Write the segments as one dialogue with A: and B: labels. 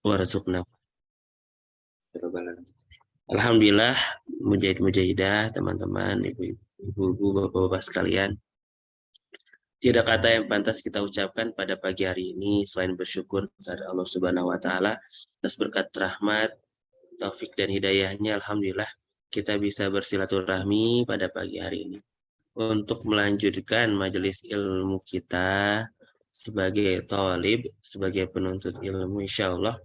A: warzuqna. Alhamdulillah, mujahid-mujahidah, teman-teman, ibu-ibu, bapak-bapak sekalian. Tidak kata yang pantas kita ucapkan pada pagi hari ini selain bersyukur kepada Allah Subhanahu wa taala atas berkat rahmat, taufik dan hidayahnya. Alhamdulillah kita bisa bersilaturahmi pada pagi hari ini untuk melanjutkan majelis ilmu kita sebagai talib, sebagai penuntut ilmu insyaallah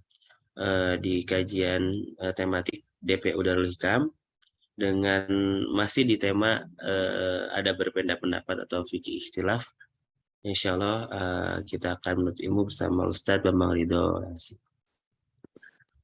A: di kajian tematik DPU Darul Hikam dengan masih di tema ada berbeda pendapat atau fikih ikhtilaf. Insya Allah kita akan menuntut ilmu bersama Ustadz Bambang Ridho.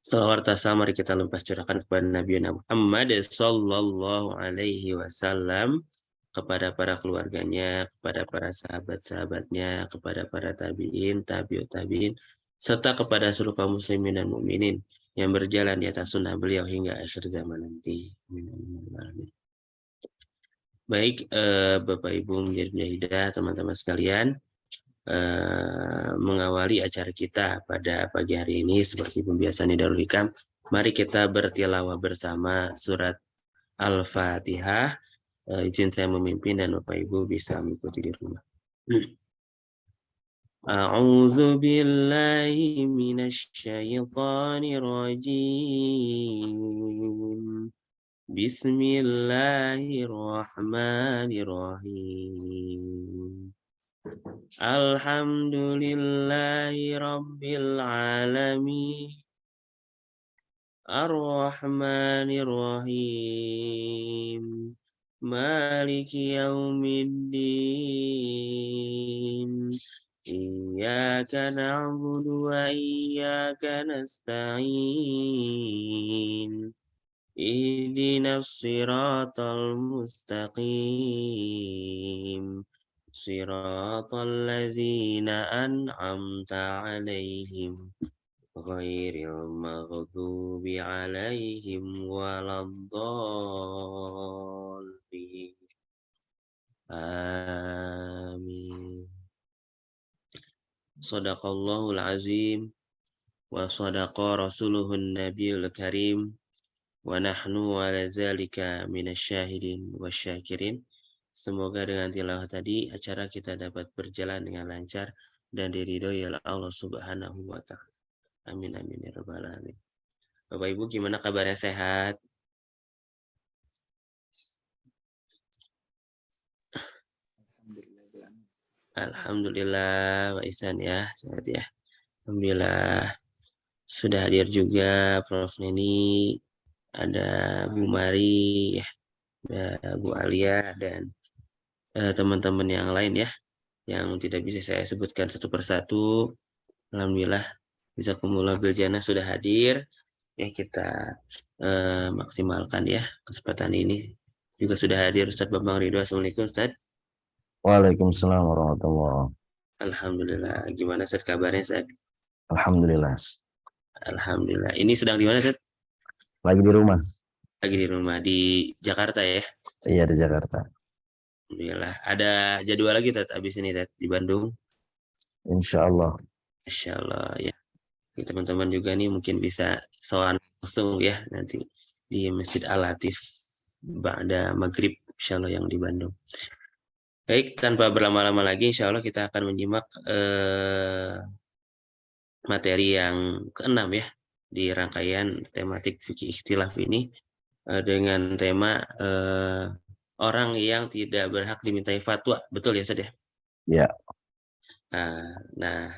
A: Salawat mari kita limpah curahkan kepada Nabi Muhammad sallallahu alaihi wasallam, kepada para keluarganya, kepada para sahabat-sahabatnya, kepada para tabi'in, tabi'ut tabi'in, serta kepada seluruh kaum muslimin dan mukminin yang berjalan di atas sunnah beliau hingga akhir zaman nanti. Amin. Baik, Bapak Ibu mujahidah, teman-teman sekalian, mengawali acara kita pada pagi hari ini seperti pembiasaan di Darul Hikam, mari kita bertilawah bersama surat Al-Fatihah. Izin saya memimpin dan Bapak Ibu bisa mengikuti di rumah. A'udzu billahi minasy syaithanir rajim. Bismillahirrahmanirrahim. Alhamdulillahi rabbil alamin. Ar-Rahmanir-Rahim. Maliki yaumiddin. Iyyaka na'budu wa iyyaka nasta'in. Ihdinas siratal mustaqim. Siratal ladzina an'amta 'alaihim ghairil maghdubi 'alaihim waladdallin. Amin. Shadaqallahul azim wa shadaqa rasuluhun nabiyul karim wa nahnu ala zalika minasyahidin wasyakirin. Semoga dengan tilawah tadi acara kita dapat berjalan dengan lancar dan diridhoi oleh Allah Subhanahu wa taala. Amin amin ya rabbal alamin. Bapak Ibu gimana kabarnya, sehat? Alhamdulillah Pak Ihsan ya, sehat ya. Alhamdulillah. Sudah hadir juga Prof Neni, ada Bu Mari, ya, ada Bu Alia dan teman-teman yang lain ya, yang tidak bisa saya sebutkan satu persatu. Alhamdulillah, jazakumullah bil jannah sudah hadir. Ya kita maksimalkan ya kesempatan ini. Juga sudah hadir Ustadz Bambang Ridho. Assalamualaikum Ustadz.
B: Waalaikumsalam warahmatullahi.
A: Alhamdulillah. Gimana Ustadz kabarnya Ustadz?
B: Alhamdulillah.
A: Alhamdulillah. Ini sedang di mana Ustadz?
B: Lagi di rumah.
A: Lagi di rumah di Jakarta ya?
B: Iya di Jakarta.
A: Alhamdulillah. Ada jadwal lagi Ustadz abis ini Ustadz di Bandung?
B: Insya Allah.
A: Insya Allah ya. Teman-teman juga nih mungkin bisa soal langsung ya nanti di Masjid Al-Latif pada maghrib insya Allah yang di Bandung. Baik, tanpa berlama-lama lagi insya Allah kita akan menyimak materi yang ke-6 ya di rangkaian tematik fikih ikhtilaf ini dengan tema orang yang tidak berhak dimintai fatwa. Betul ya Ustaz ya?
B: Ya.
A: Nah,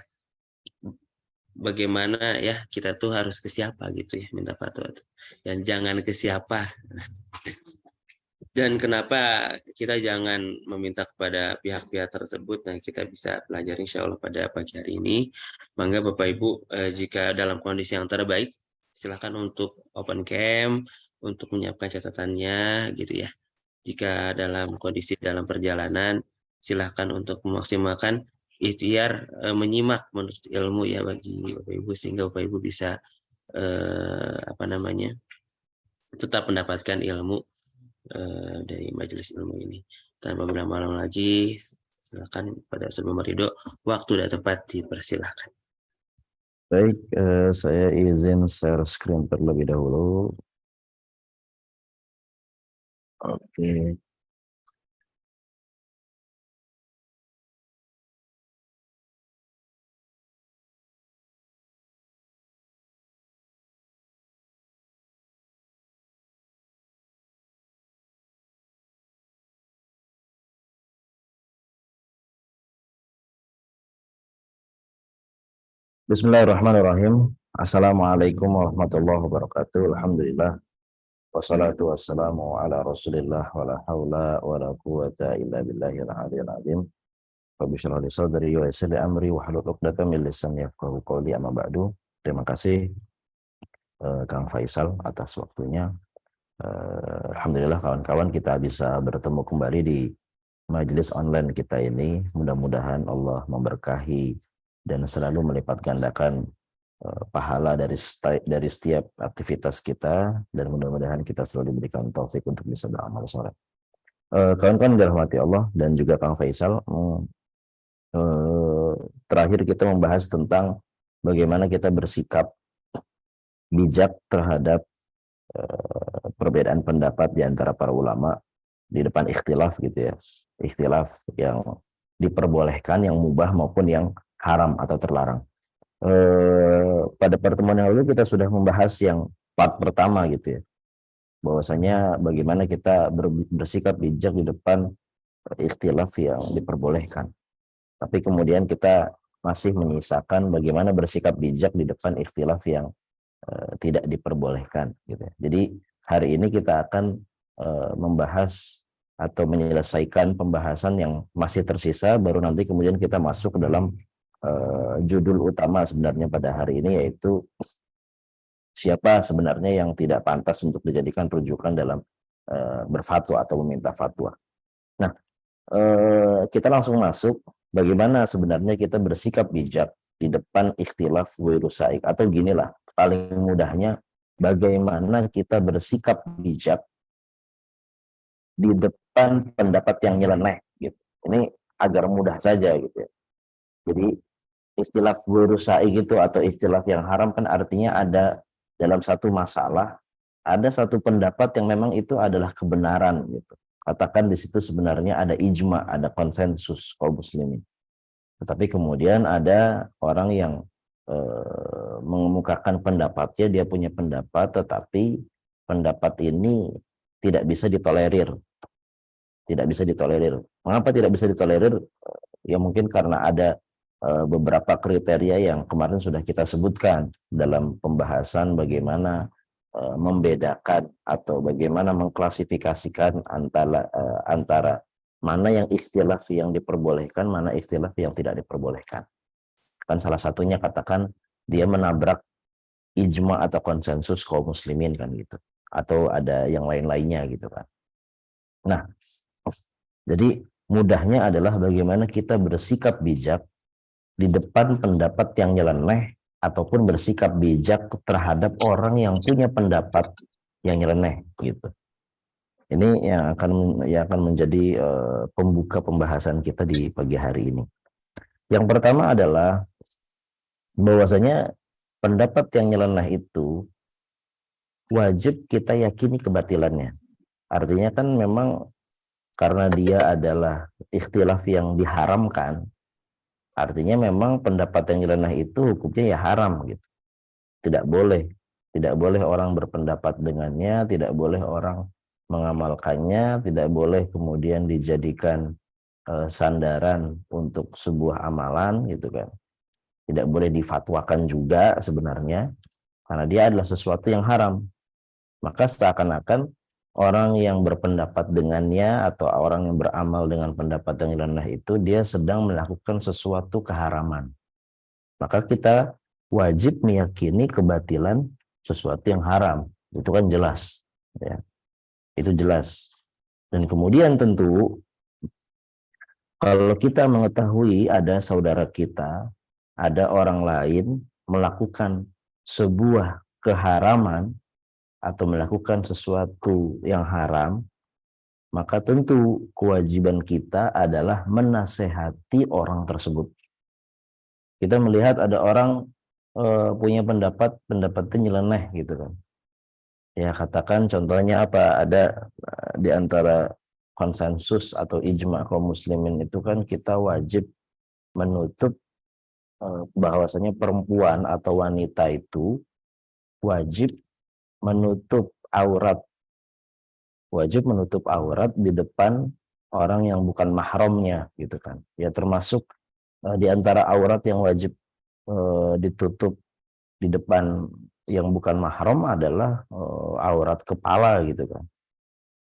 A: bagaimana ya kita tuh harus ke siapa gitu ya minta fatwa tuh. Dan jangan ke siapa. Dan kenapa kita jangan meminta kepada pihak-pihak tersebut. Nah, kita bisa pelajari insya Allah pada pagi hari ini. Mangga Bapak Ibu, jika dalam kondisi yang terbaik, silakan untuk open cam, untuk menyiapkan catatannya gitu ya. Jika dalam kondisi dalam perjalanan, silakan untuk memaksimalkan ikhtiar menyimak menuntut ilmu ya bagi Bapak Ibu, sehingga Bapak Ibu bisa tetap mendapatkan ilmu dari majelis ilmu ini. Tanpa berlama-lama lagi, silakan pada sebelum Ridho, waktu sudah tepat dipersilahkan.
B: Baik, saya izin share screen terlebih dahulu. Oke. Bismillahirrahmanirrahim. Assalamualaikum warahmatullahi wabarakatuh. Alhamdulillah. Wassalatu wassalamu ala rasulillah wa la hawla wa la quwata illa billahil aliyil azim. Rabbi shrah li sadri wa yassir li amri wa hlul 'uqdatam min lisani yafqahu qawli, amma ba'du. Terima kasih Kang Faisal atas waktunya. Alhamdulillah kawan-kawan kita bisa bertemu kembali di majelis online kita ini. Mudah-mudahan Allah memberkahi dan selalu melipat gandakan pahala dari setiap aktivitas kita, dan mudah-mudahan kita selalu diberikan taufik untuk bisa beramal saleh. Kawan-kawan dirahmati Allah dan juga Kang Faisal, terakhir kita membahas tentang bagaimana kita bersikap bijak terhadap perbedaan pendapat di antara para ulama di depan ikhtilaf gitu ya. Ikhtilaf yang diperbolehkan, yang mubah maupun yang haram atau terlarang. Pada pertemuan yang lalu kita sudah membahas yang part pertama gitu ya. Bahwasanya bagaimana kita bersikap bijak di depan ikhtilaf yang diperbolehkan. Tapi kemudian kita masih menyisakan bagaimana bersikap bijak di depan ikhtilaf yang tidak diperbolehkan gitu ya. Jadi hari ini kita akan membahas atau menyelesaikan pembahasan yang masih tersisa, baru nanti kemudian kita masuk ke dalam judul utama sebenarnya pada hari ini, yaitu siapa sebenarnya yang tidak pantas untuk dijadikan rujukan dalam berfatwa atau meminta fatwa. Nah, kita langsung masuk bagaimana sebenarnya kita bersikap bijak di depan ikhtilaf ghairu saik, atau ginilah paling mudahnya, bagaimana kita bersikap bijak di depan pendapat yang nyeleneh gitu. Ini agar mudah saja gitu ya. Jadi ikhtilaf ghairu saik itu atau ikhtilaf yang haram kan artinya ada dalam satu masalah ada satu pendapat yang memang itu adalah kebenaran gitu. Katakan di situ sebenarnya ada ijma, ada konsensus kaum muslimin. Tetapi kemudian ada orang yang mengemukakan pendapatnya, dia punya pendapat, tetapi pendapat ini tidak bisa ditolerir. Tidak bisa ditolerir. Mengapa tidak bisa ditolerir? Ya mungkin karena ada beberapa kriteria yang kemarin sudah kita sebutkan dalam pembahasan bagaimana membedakan atau bagaimana mengklasifikasikan antara mana yang ikhtilaf yang diperbolehkan, mana ikhtilaf yang tidak diperbolehkan. Kan salah satunya katakan dia menabrak ijma atau konsensus kaum muslimin kan gitu. Atau ada yang lain-lainnya gitu kan. Nah, jadi mudahnya adalah bagaimana kita bersikap bijak di depan pendapat yang nyeleneh, ataupun bersikap bijak terhadap orang yang punya pendapat yang nyeleneh gitu. Ini yang akan menjadi pembuka pembahasan kita di pagi hari ini. Yang pertama adalah bahwasanya pendapat yang nyeleneh itu wajib kita yakini kebatilannya. Artinya kan memang karena dia adalah ikhtilaf yang diharamkan, artinya memang pendapat yang nyeleneh itu hukumnya ya haram gitu. Tidak boleh orang berpendapat dengannya, tidak boleh orang mengamalkannya, tidak boleh kemudian dijadikan sandaran untuk sebuah amalan gitu kan. Tidak boleh difatwakan juga sebenarnya, karena dia adalah sesuatu yang haram. Maka seakan-akan orang yang berpendapat dengannya atau orang yang beramal dengan pendapat yang nyeleneh itu dia sedang melakukan sesuatu keharaman. Maka kita wajib meyakini kebatilan sesuatu yang haram. Itu kan jelas ya. Itu jelas. Dan kemudian tentu kalau kita mengetahui ada saudara kita, ada orang lain melakukan sebuah keharaman atau melakukan sesuatu yang haram, maka tentu kewajiban kita adalah menasehati orang tersebut. Kita melihat ada orang punya pendapatnya nyeleneh gitu kan. Ya katakan contohnya apa, ada di antara konsensus atau ijma kaum muslimin itu kan kita wajib menutup bahwasanya perempuan atau wanita itu wajib menutup aurat, wajib menutup aurat di depan orang yang bukan mahramnya gitu kan. Ya termasuk di antara aurat yang wajib ditutup di depan yang bukan mahram adalah aurat kepala gitu kan.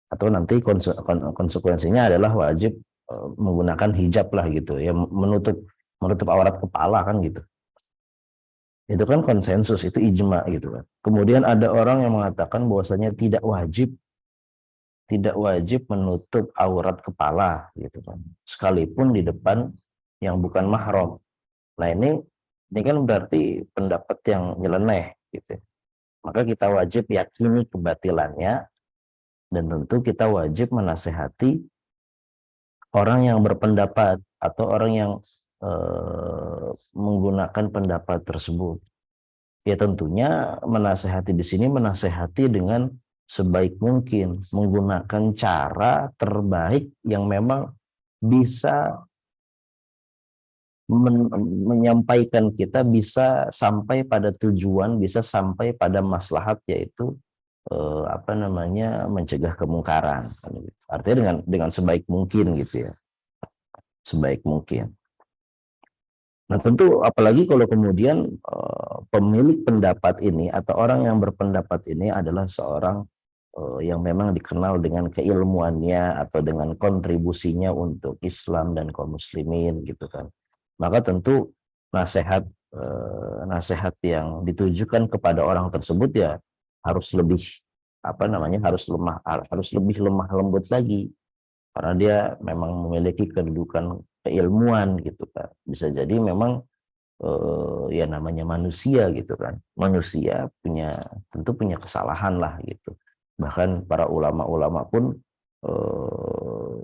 B: Atau nanti konsekuensinya adalah wajib menggunakan hijab lah gitu ya, menutup menutup aurat kepala kan gitu. Itu kan konsensus, itu ijma gitu kan. Kemudian ada orang yang mengatakan bahwasanya tidak wajib menutup aurat kepala gitu kan, sekalipun di depan yang bukan mahram. Nah ini kan berarti pendapat yang nyeleneh gitu. Maka kita wajib yakini kebatilannya, dan tentu kita wajib menasehati orang yang berpendapat atau orang yang menggunakan pendapat tersebut. Ya tentunya menasehati di sini menasehati dengan sebaik mungkin, menggunakan cara terbaik yang memang bisa menyampaikan kita bisa sampai pada tujuan, bisa sampai pada maslahat, yaitu mencegah kemungkaran. Artinya dengan sebaik mungkin gitu ya, sebaik mungkin. Nah tentu apalagi kalau kemudian pemilik pendapat ini atau orang yang berpendapat ini adalah seorang yang memang dikenal dengan keilmuannya atau dengan kontribusinya untuk Islam dan kaum muslimin gitu kan. Maka tentu nasihat nasihat yang ditujukan kepada orang tersebut ya harus lebih harus lebih lemah lembut lagi, karena dia memang memiliki kedudukan keilmuan gitu kan. Bisa jadi memang ya namanya manusia gitu kan, manusia tentu punya kesalahan lah gitu. Bahkan para ulama-ulama pun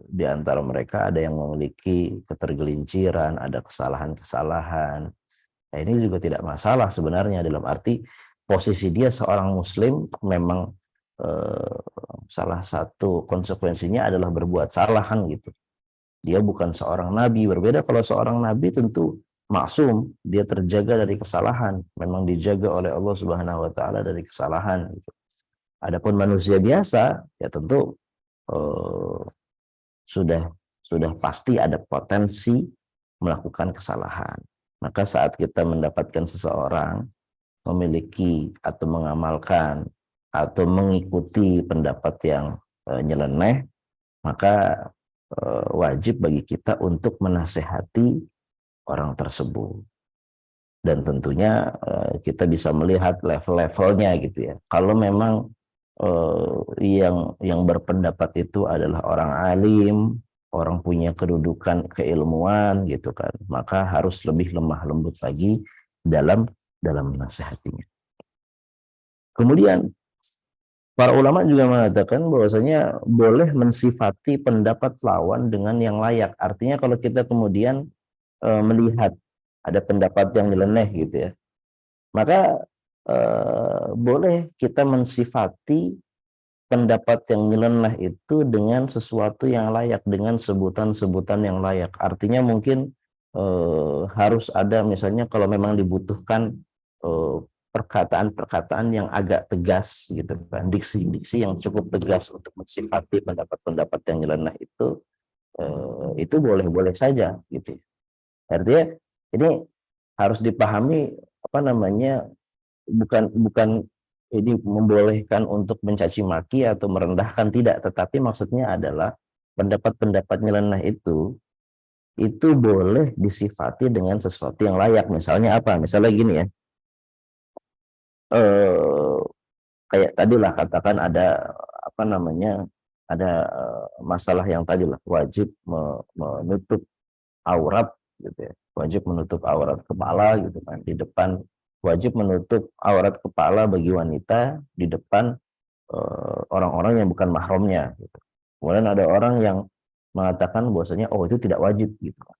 B: di antara mereka ada yang memiliki ketergelinciran, ada kesalahan-kesalahan. Nah, ini juga tidak masalah sebenarnya, dalam arti posisi dia seorang muslim memang eh, salah satu konsekuensinya adalah berbuat salah kan gitu. Dia bukan seorang nabi. Berbeda kalau seorang nabi tentu maksum, dia terjaga dari kesalahan, memang dijaga oleh Allah Subhanahu wa taala dari kesalahan gitu. Adapun manusia biasa ya tentu eh, sudah sudah pasti ada potensi melakukan kesalahan. Maka saat kita mendapatkan seseorang memiliki atau mengamalkan atau mengikuti pendapat yang nyeleneh, maka wajib bagi kita untuk menasehati orang tersebut. Dan tentunya kita bisa melihat level-levelnya gitu ya. Kalau memang yang berpendapat itu adalah orang alim, orang punya kedudukan keilmuan gitu kan, maka harus lebih lemah lembut lagi dalam menasehatinya. Kemudian para ulama juga mengatakan bahwasanya boleh mensifati pendapat lawan dengan yang layak. Artinya kalau kita kemudian melihat ada pendapat yang nyeleneh gitu ya, maka boleh kita mensifati pendapat yang nyeleneh itu dengan sesuatu yang layak, dengan sebutan-sebutan yang layak. Artinya mungkin harus ada, misalnya kalau memang dibutuhkan perkataan-perkataan yang agak tegas gitu kan, diksi-diksi yang cukup tegas untuk mensifati pendapat-pendapat yang nyeleneh itu boleh-boleh saja gitu. Artinya ini harus dipahami bukan bukan ini membolehkan untuk mencaci maki atau merendahkan, tidak, tetapi maksudnya adalah pendapat-pendapat nyeleneh itu boleh disifati dengan sesuatu yang layak. Misalnya apa? Misalnya gini ya, eh, kayak tadi lah, katakan ada ada masalah yang tadi lah, wajib menutup aurat gitu ya, wajib menutup aurat kepala gitu kan, di depan, wajib menutup aurat kepala bagi wanita di depan orang-orang yang bukan mahramnya gitu. Kemudian ada orang yang mengatakan bahwasanya oh itu tidak wajib gitu kan.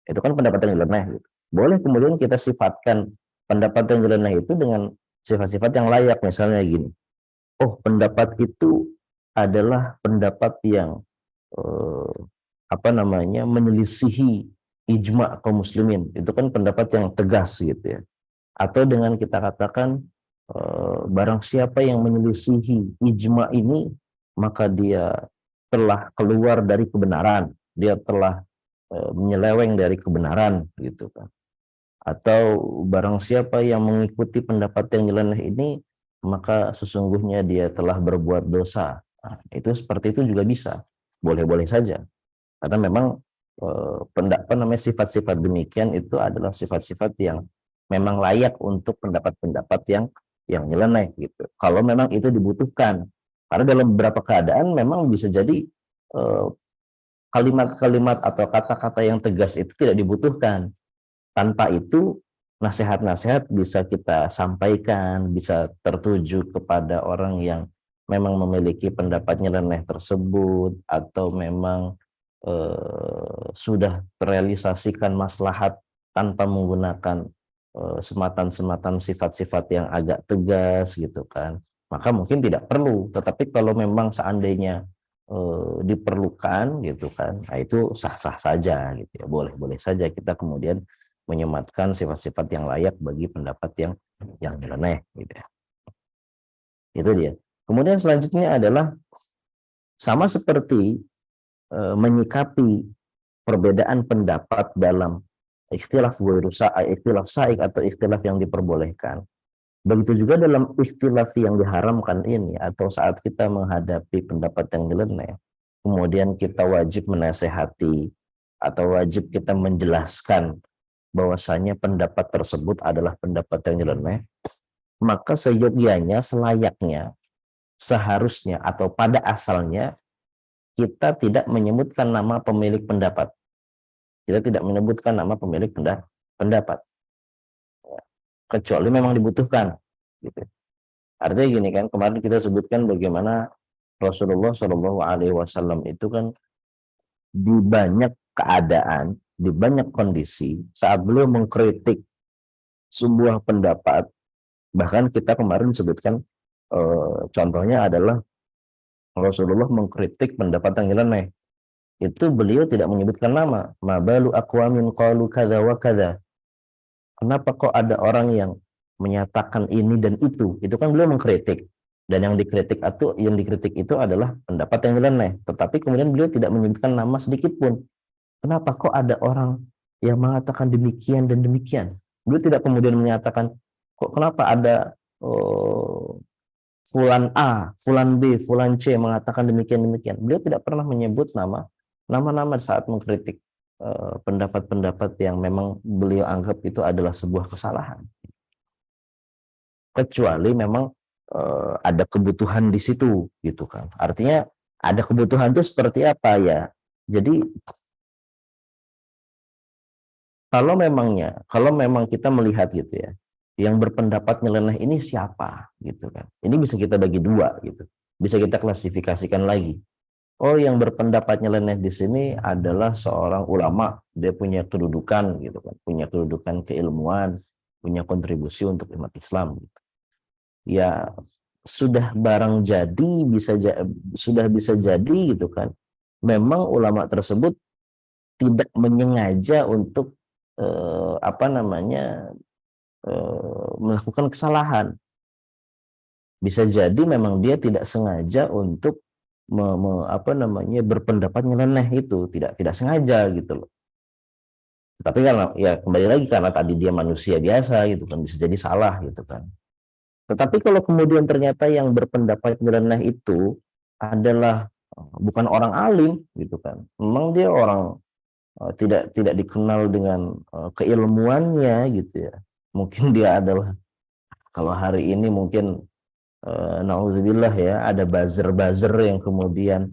B: Itu kan pendapat yang nyeleneh gitu. Boleh kemudian kita sifatkan pendapat yang nyeleneh itu dengan sifat-sifat yang layak. Misalnya gini, oh pendapat itu adalah pendapat yang eh, apa namanya menyelisihi ijma kaum muslimin. Itu kan pendapat yang tegas gitu ya. Atau dengan kita katakan barang siapa yang menyelisihi ijma ini, maka dia telah keluar dari kebenaran, dia telah menyeleweng dari kebenaran gitu kan. Atau barang siapa yang mengikuti pendapat yang nyeleneh ini, maka sesungguhnya dia telah berbuat dosa. Nah, itu seperti itu juga bisa, boleh-boleh saja. Karena memang pendapat namanya sifat-sifat demikian itu adalah sifat-sifat yang memang layak untuk pendapat-pendapat yang nyeleneh gitu. Kalau memang itu dibutuhkan. Karena dalam beberapa keadaan memang bisa jadi kalimat-kalimat atau kata-kata yang tegas itu tidak dibutuhkan. Tanpa itu, nasihat-nasihat bisa kita sampaikan, bisa tertuju kepada orang yang memang memiliki pendapat nyeleneh tersebut, atau memang sudah terrealisasikan maslahat tanpa menggunakan sematan-sematan sifat-sifat yang agak tegas gitu kan. Maka mungkin tidak perlu. Tetapi kalau memang seandainya diperlukan gitu kan, nah itu sah-sah saja gitu ya, boleh-boleh saja kita kemudian menyematkan sifat-sifat yang layak bagi pendapat yang nyeleneh gitu ya. Itu dia. Kemudian selanjutnya adalah sama seperti menyikapi perbedaan pendapat dalam ikhtilaf ikhtilaf saik atau ikhtilaf yang diperbolehkan. Begitu juga dalam ikhtilaf yang diharamkan ini, atau saat kita menghadapi pendapat yang nyeleneh, kemudian kita wajib menasehati atau wajib kita menjelaskan bahwasanya pendapat tersebut adalah pendapat yang nyeleneh, maka seyogyanya, selayaknya, seharusnya atau pada asalnya kita tidak menyebutkan nama pemilik pendapat. Kita tidak menyebutkan nama pemilik pendapat. Kecuali memang dibutuhkan. Gitu. Artinya gini kan, kemarin kita sebutkan bagaimana Rasulullah Shallallahu Alaihi Wasallam itu kan di banyak keadaan, di banyak kondisi, saat beliau mengkritik sebuah pendapat, bahkan kita kemarin sebutkan contohnya adalah Rasulullah mengkritik pendapat yang nyeleneh. Itu beliau tidak menyebutkan nama. Mabalu aqwamin qalu kadza wa kadza. Kenapa kok ada orang yang menyatakan ini dan itu? Itu kan beliau mengkritik. Dan yang dikritik itu adalah pendapat yang nyeleneh. Tetapi kemudian beliau tidak menyebutkan nama sedikit pun. Kenapa kok ada orang yang mengatakan demikian dan demikian? Beliau tidak kemudian menyatakan kok kenapa ada Fulan A, Fulan B, Fulan C mengatakan demikian-demikian. Beliau tidak pernah menyebut nama-nama saat mengkritik pendapat-pendapat yang memang beliau anggap itu adalah sebuah kesalahan. Kecuali memang ada kebutuhan di situ, gitu kan. Artinya ada kebutuhan itu seperti apa ya? Jadi kalau memang kita melihat gitu ya, yang berpendapat nyeleneh ini siapa gitu kan. Ini bisa kita bagi dua gitu. Bisa kita klasifikasikan lagi. Oh, yang berpendapat nyeleneh di sini adalah seorang ulama, dia punya kedudukan gitu kan, punya kedudukan keilmuan, punya kontribusi untuk umat Islam gitu. Ya sudah barang jadi sudah bisa jadi gitu kan. Memang ulama tersebut tidak menyengaja untuk melakukan kesalahan. Bisa jadi memang dia tidak sengaja untuk berpendapat nyeleneh itu, tidak sengaja gitu loh. Tapi karena ya kembali lagi karena tadi dia manusia biasa gitu kan, bisa jadi salah gitu kan. Tetapi kalau kemudian ternyata yang berpendapat nyeleneh itu adalah bukan orang alim gitu kan. Memang dia orang tidak dikenal dengan keilmuannya gitu ya. Mungkin dia adalah, kalau hari ini mungkin nauzubillah ya, ada buzzer-buzzer yang kemudian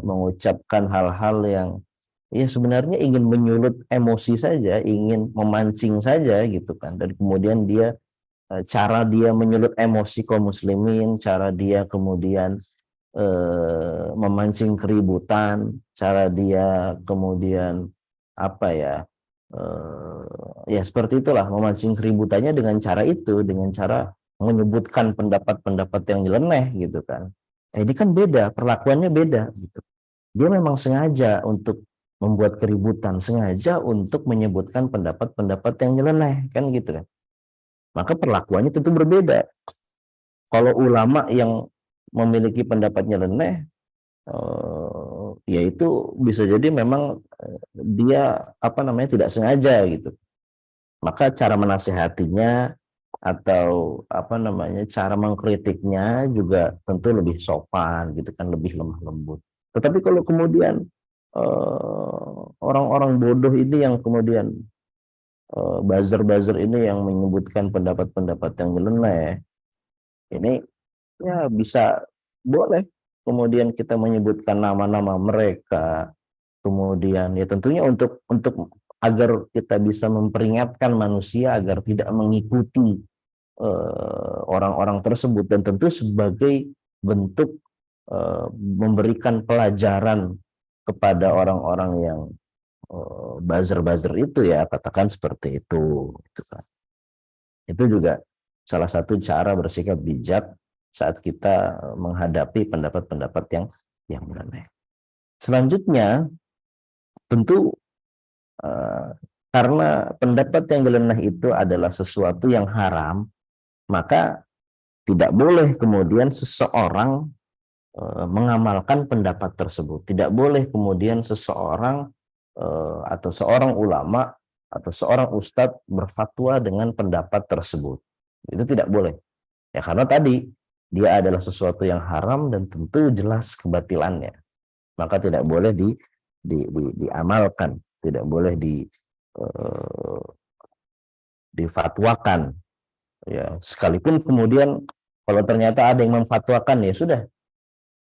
B: mengucapkan hal-hal yang ya sebenarnya ingin menyulut emosi saja, ingin memancing saja gitu kan. Dan kemudian cara dia menyulut emosi kaum muslimin, cara dia kemudian memancing keributan, cara dia kemudian Ya seperti itulah, memancing keributannya dengan cara itu, dengan cara menyebutkan pendapat-pendapat yang nyeleneh gitu kan. Ini kan beda, perlakuannya beda gitu. Dia memang sengaja untuk membuat keributan, sengaja untuk menyebutkan pendapat-pendapat yang nyeleneh kan gitu kan. Maka perlakuannya tentu berbeda. Kalau ulama yang memiliki pendapat nyeleneh, yaitu bisa jadi memang dia tidak sengaja gitu. Maka cara menasihatinya atau cara mengkritiknya juga tentu lebih sopan gitu kan, lebih lemah lembut. Tetapi kalau kemudian orang-orang bodoh ini yang kemudian buzzer-buzzer ini yang menyebutkan pendapat-pendapat yang nyeleneh, ini ya bisa, boleh kemudian kita menyebutkan nama-nama mereka, kemudian ya tentunya untuk agar kita bisa memperingatkan manusia agar tidak mengikuti orang-orang tersebut, dan tentu sebagai bentuk memberikan pelajaran kepada orang-orang yang buzzer-buzzer itu, ya katakan seperti itu gitu kan. Itu juga salah satu cara bersikap bijak saat kita menghadapi pendapat-pendapat yang nyeleneh. Selanjutnya tentu karena pendapat yang nyeleneh itu adalah sesuatu yang haram, maka tidak boleh kemudian seseorang mengamalkan pendapat tersebut. Tidak boleh kemudian seseorang atau seorang ulama atau seorang ustadz berfatwa dengan pendapat tersebut. Itu tidak boleh. Ya karena tadi dia adalah sesuatu yang haram dan tentu jelas kebatilannya. Maka tidak boleh diamalkan, tidak boleh difatwakan. Ya, sekalipun kemudian kalau ternyata ada yang memfatwakan, ya sudah.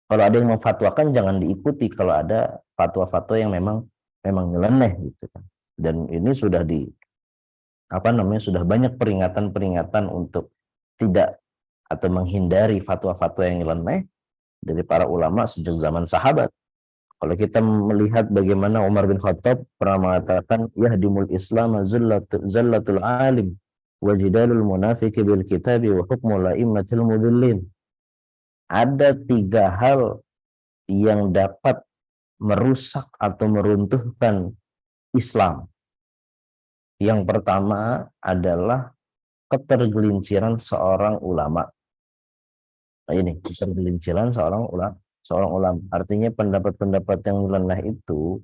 B: Kalau ada yang memfatwakan jangan diikuti kalau ada fatwa-fatwa yang memang nyeleneh gitu kan. Dan ini sudah sudah banyak peringatan-peringatan untuk tidak atau menghindari fatwa-fatwa yang nyeleneh dari para ulama sejak zaman sahabat. Kalau kita melihat bagaimana Umar bin Khattab pernah mengatakan, yahdimul Islam zallatul alim wa jidalul munafiqi bil kitabi wa hukmul a'immatil mudillin. Ada 3 hal yang dapat merusak atau meruntuhkan Islam. Yang pertama adalah ketergelinciran seorang ulama. Nah, ini ketergelinciran seorang ulama. Artinya pendapat-pendapat yang nyeleneh itu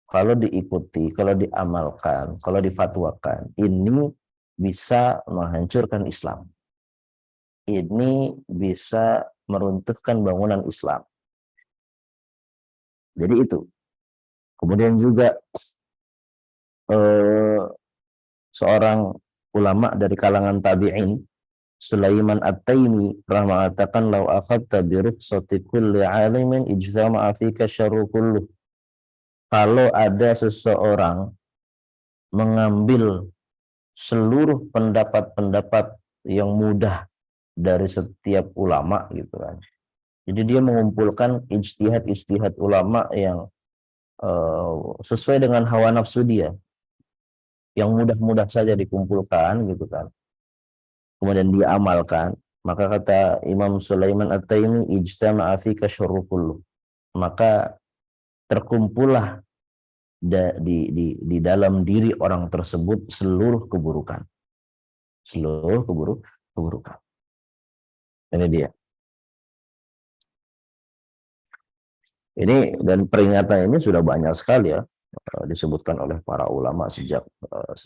B: kalau diikuti, kalau diamalkan, kalau difatwakan, ini bisa menghancurkan Islam. Ini bisa meruntuhkan bangunan Islam. Jadi itu. Kemudian juga seorang ulama dari kalangan tabi'in, Sulaiman At-Taimi, pernah mengatakan, lau akhadta bi rukhsati kulli 'alimin ijtama'a fika syarru kulluh. Kalau ada seseorang mengambil seluruh pendapat-pendapat yang mudah dari setiap ulama gitu kan. Jadi dia mengumpulkan ijtihad ulama yang sesuai dengan hawa nafsu dia, yang mudah-mudah saja dikumpulkan gitu kan. Kemudian dia amalkan, maka kata Imam Sulaiman At-Taimi, ijtama'a fika syarru kulluh. Maka terkumpullah di dalam diri orang tersebut seluruh keburukan. Seluruh keburukan. Ini dia. Ini dan peringatan ini sudah banyak sekali ya disebutkan oleh para ulama sejak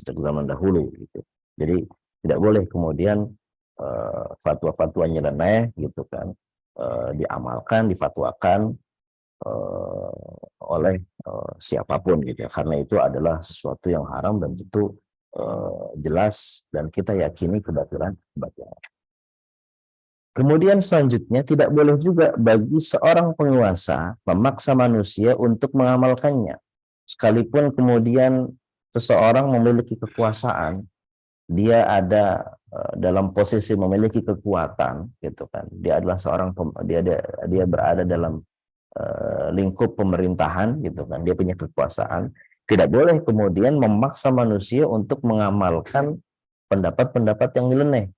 B: zaman dahulu gitu. Jadi tidak boleh kemudian fatwa-fatwa nyeleneh gitu kan diamalkan, difatwakan oleh siapapun gitu ya, karena itu adalah sesuatu yang haram dan itu jelas dan kita yakini kebatilan. Kemudian selanjutnya tidak boleh juga bagi seorang penguasa memaksa manusia untuk mengamalkannya. Sekalipun kemudian seseorang memiliki kekuasaan, dia ada dalam posisi memiliki kekuatan gitu kan. Dia adalah dia berada dalam lingkup pemerintahan gitu kan. Dia punya kekuasaan. Tidak boleh kemudian memaksa manusia untuk mengamalkan pendapat-pendapat yang nyeleneh.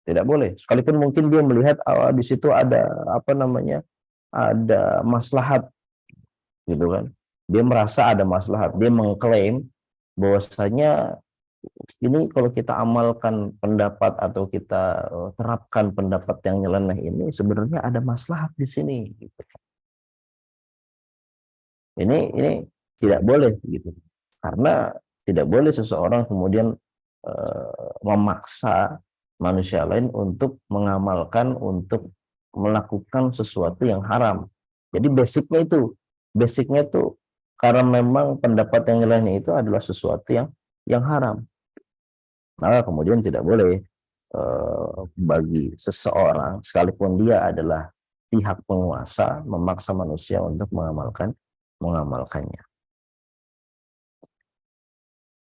B: Tidak boleh. Sekalipun mungkin dia melihat di situ ada ada maslahat gitu kan. Dia merasa ada maslahat. Dia mengklaim bahwasanya ini kalau kita amalkan pendapat atau kita terapkan pendapat yang nyeleneh ini sebenarnya ada maslahat di sini. Gitu. Ini tidak boleh gitu. Karena tidak boleh seseorang kemudian memaksa manusia lain untuk mengamalkan, untuk melakukan sesuatu yang haram. Jadi basicnya itu karena memang pendapat yang nyeleneh itu adalah sesuatu yang haram. Maka kemudian tidak boleh bagi seseorang sekalipun dia adalah pihak penguasa memaksa manusia untuk mengamalkannya.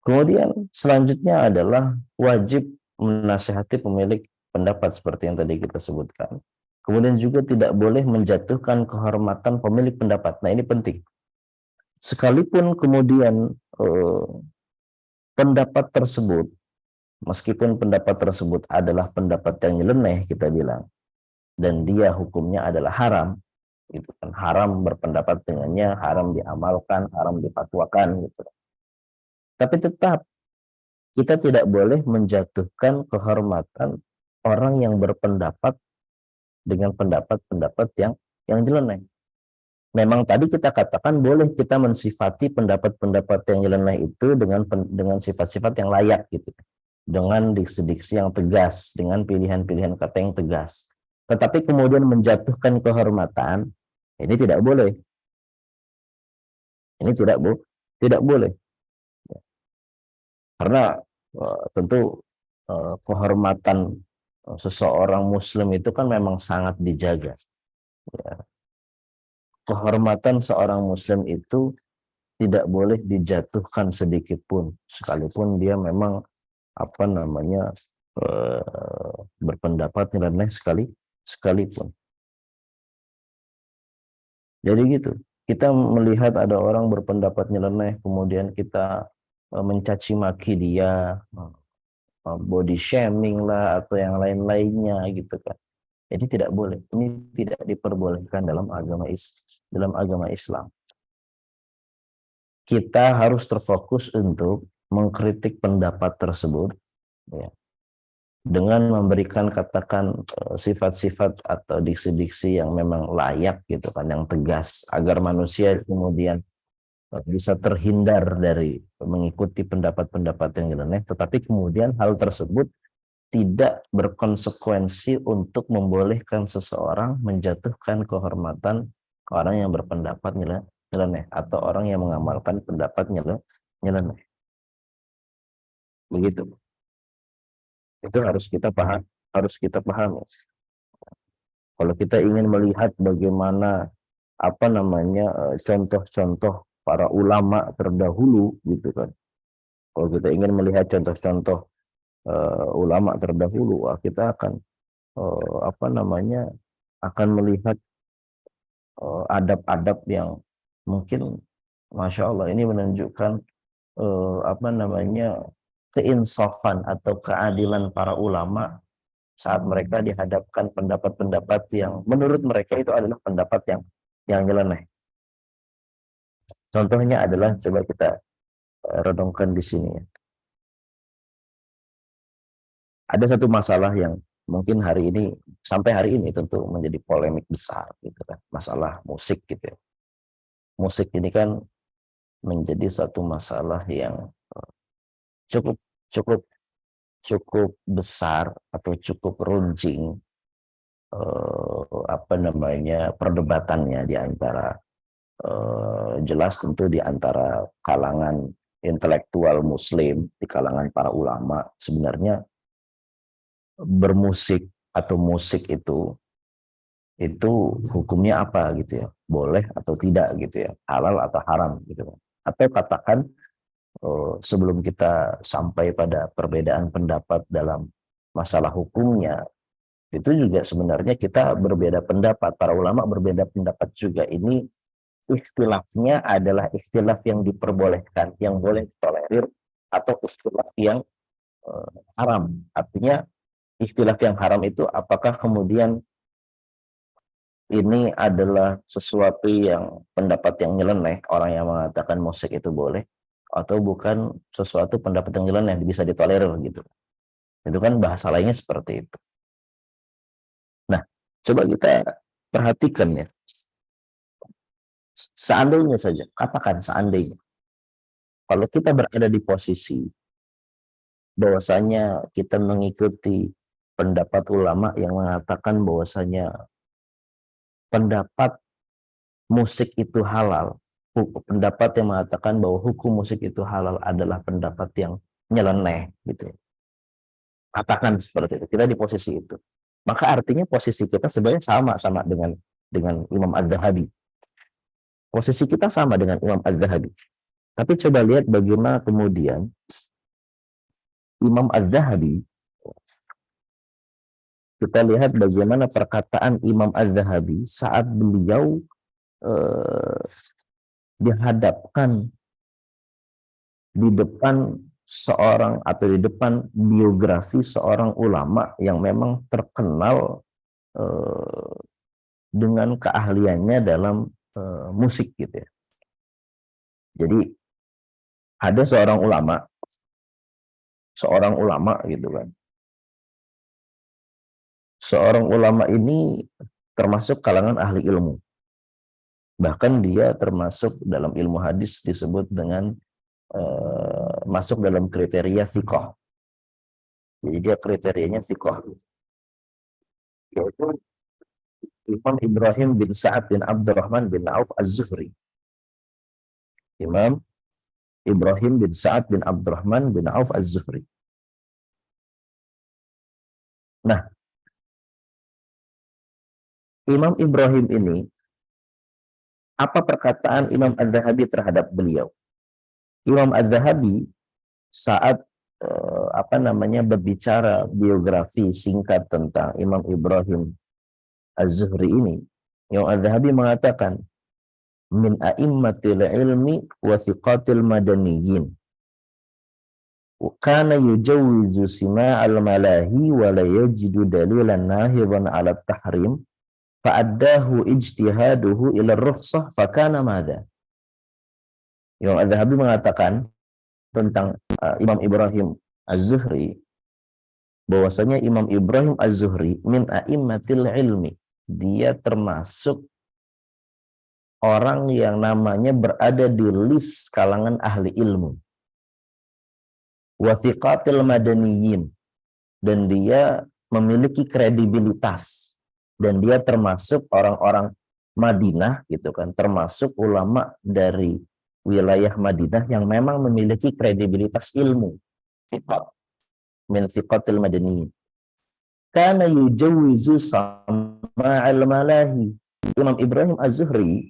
B: Kemudian selanjutnya adalah wajib menasihati pemilik pendapat seperti yang tadi kita sebutkan. Kemudian juga tidak boleh menjatuhkan kehormatan pemilik pendapat. Nah, ini penting. Sekalipun kemudian pendapat tersebut, meskipun pendapat tersebut adalah pendapat yang nyeleneh, kita bilang, dan dia hukumnya adalah haram, gitu kan, haram berpendapat dengannya, haram diamalkan, haram difatwakan, gitu. Tapi tetap kita tidak boleh menjatuhkan kehormatan orang yang berpendapat dengan pendapat-pendapat yang nyeleneh. Memang tadi kita katakan boleh kita mensifati pendapat-pendapat yang nyeleneh itu dengan sifat-sifat yang layak gitu. Dengan diksi-diksi yang tegas, dengan pilihan-pilihan kata yang tegas. Tetapi kemudian menjatuhkan kehormatan, ini tidak boleh. Ini tidak boleh. Karena tentu kehormatan seseorang muslim itu kan memang sangat dijaga. Ya. Kehormatan seorang muslim itu tidak boleh dijatuhkan sedikit pun, sekalipun dia memang berpendapat nyeleneh sekalipun. Jadi gitu. Kita melihat ada orang berpendapat nyeleneh, kemudian kita mencaci maki dia, body shaming lah atau yang lain-lainnya gitu kan. Jadi tidak boleh. Ini tidak diperbolehkan dalam agama Islam. Kita harus terfokus untuk mengkritik pendapat tersebut, ya, dengan memberikan katakan sifat-sifat atau diksi-diksi yang memang layak gitu kan, yang tegas, agar manusia kemudian bisa terhindar dari mengikuti pendapat-pendapat yang nyeleneh, tetapi kemudian hal tersebut tidak berkonsekuensi untuk membolehkan seseorang menjatuhkan kehormatan orang yang berpendapat nyeleneh atau orang yang mengamalkan pendapat nyeleneh. Begitu. Itu harus kita pahami. Kalau kita ingin melihat bagaimana contoh-contoh para ulama terdahulu gitu kan. Kalau kita ingin melihat contoh-contoh ulama terdahulu, kita akan akan melihat adab-adab yang mungkin Masya Allah ini menunjukkan keinsafan atau keadilan para ulama saat mereka dihadapkan pendapat-pendapat yang menurut mereka itu adalah pendapat yang nyeleneh. Contohnya adalah, coba kita renungkan di sini. Ada satu masalah yang mungkin sampai hari ini tentu menjadi polemik besar gitu kan, masalah musik gitu ya. Musik ini kan menjadi satu masalah yang cukup cukup cukup besar atau cukup runcing perdebatannya di antara jelas tentu di antara kalangan intelektual muslim, di kalangan para ulama. Sebenarnya bermusik atau musik itu hukumnya apa gitu ya, boleh atau tidak gitu ya, halal atau haram gitu. Atau katakan sebelum kita sampai pada perbedaan pendapat dalam masalah hukumnya, itu juga sebenarnya kita berbeda pendapat, para ulama berbeda pendapat juga. Ini istilahnya adalah istilah yang diperbolehkan, yang boleh ditolerir, atau istilah yang haram. Artinya istilah yang haram itu apakah kemudian ini adalah sesuatu yang pendapat yang nyeleneh, orang yang mengatakan musik itu boleh, atau bukan sesuatu pendapat yang nyeleneh bisa ditolerir gitu. Itu kan bahasa lainnya seperti itu. Nah, coba kita perhatikan ya. Seandainya saja, katakan seandainya, kalau kita berada di posisi bahwasanya kita mengikuti pendapat ulama yang mengatakan bahwasanya pendapat musik itu halal, pendapat yang mengatakan bahwa hukum musik itu halal adalah pendapat yang nyeleneh gitu. Katakan seperti itu, kita di posisi itu. Maka artinya posisi kita sebenarnya sama dengan Imam Az-Zahabi. Posisi kita sama dengan Imam Az-Zahabi. Tapi coba lihat bagaimana kemudian Imam Az-Zahabi, kita lihat bagaimana perkataan Imam Az-Zahabi saat beliau dihadapkan di depan seorang atau di depan biografi seorang ulama yang memang terkenal dengan keahliannya dalam musik gitu ya. Jadi ada seorang ulama gitu kan. Seorang ulama ini termasuk kalangan ahli ilmu. Bahkan dia termasuk dalam ilmu hadis disebut dengan masuk dalam kriteria thiqah. Jadi dia kriterianya thiqah. Yaitu Imam Ibrahim bin Sa'ad bin Abdurrahman bin Auf Az-Zuhri. Imam Ibrahim bin Sa'ad bin Abdurrahman bin Auf Az-Zuhri. Nah, Imam Ibrahim ini, apa perkataan Imam Az-Zahabi terhadap beliau? Imam Az-Zahabi saat berbicara biografi singkat tentang Imam Ibrahim Az-Zuhri ini, Imam Az-Zahabi mengatakan min a'immatil ilmi wa thiqatil madaniyin. Kana yujawwizu sima'al malahi wa la yajidu dalilan nahidan 'ala tahrim fa'addahu ijtihaduhu ila rukhsah fakana madza. Imam Az-Zahabi mengatakan tentang Imam Ibrahim Az-Zuhri bahwasanya Imam Ibrahim Az-Zuhri min a'immatil ilmi, dia termasuk orang yang namanya berada di list kalangan ahli ilmu. Wa thiqatil madaniyin, dan dia memiliki kredibilitas, dan dia termasuk orang-orang Madinah gitu kan, termasuk ulama dari wilayah Madinah yang memang memiliki kredibilitas ilmu. Thiqat min thiqatil madaniyin. Kana yujawwizu sama'al malahi. Imam Ibrahim Az-Zuhri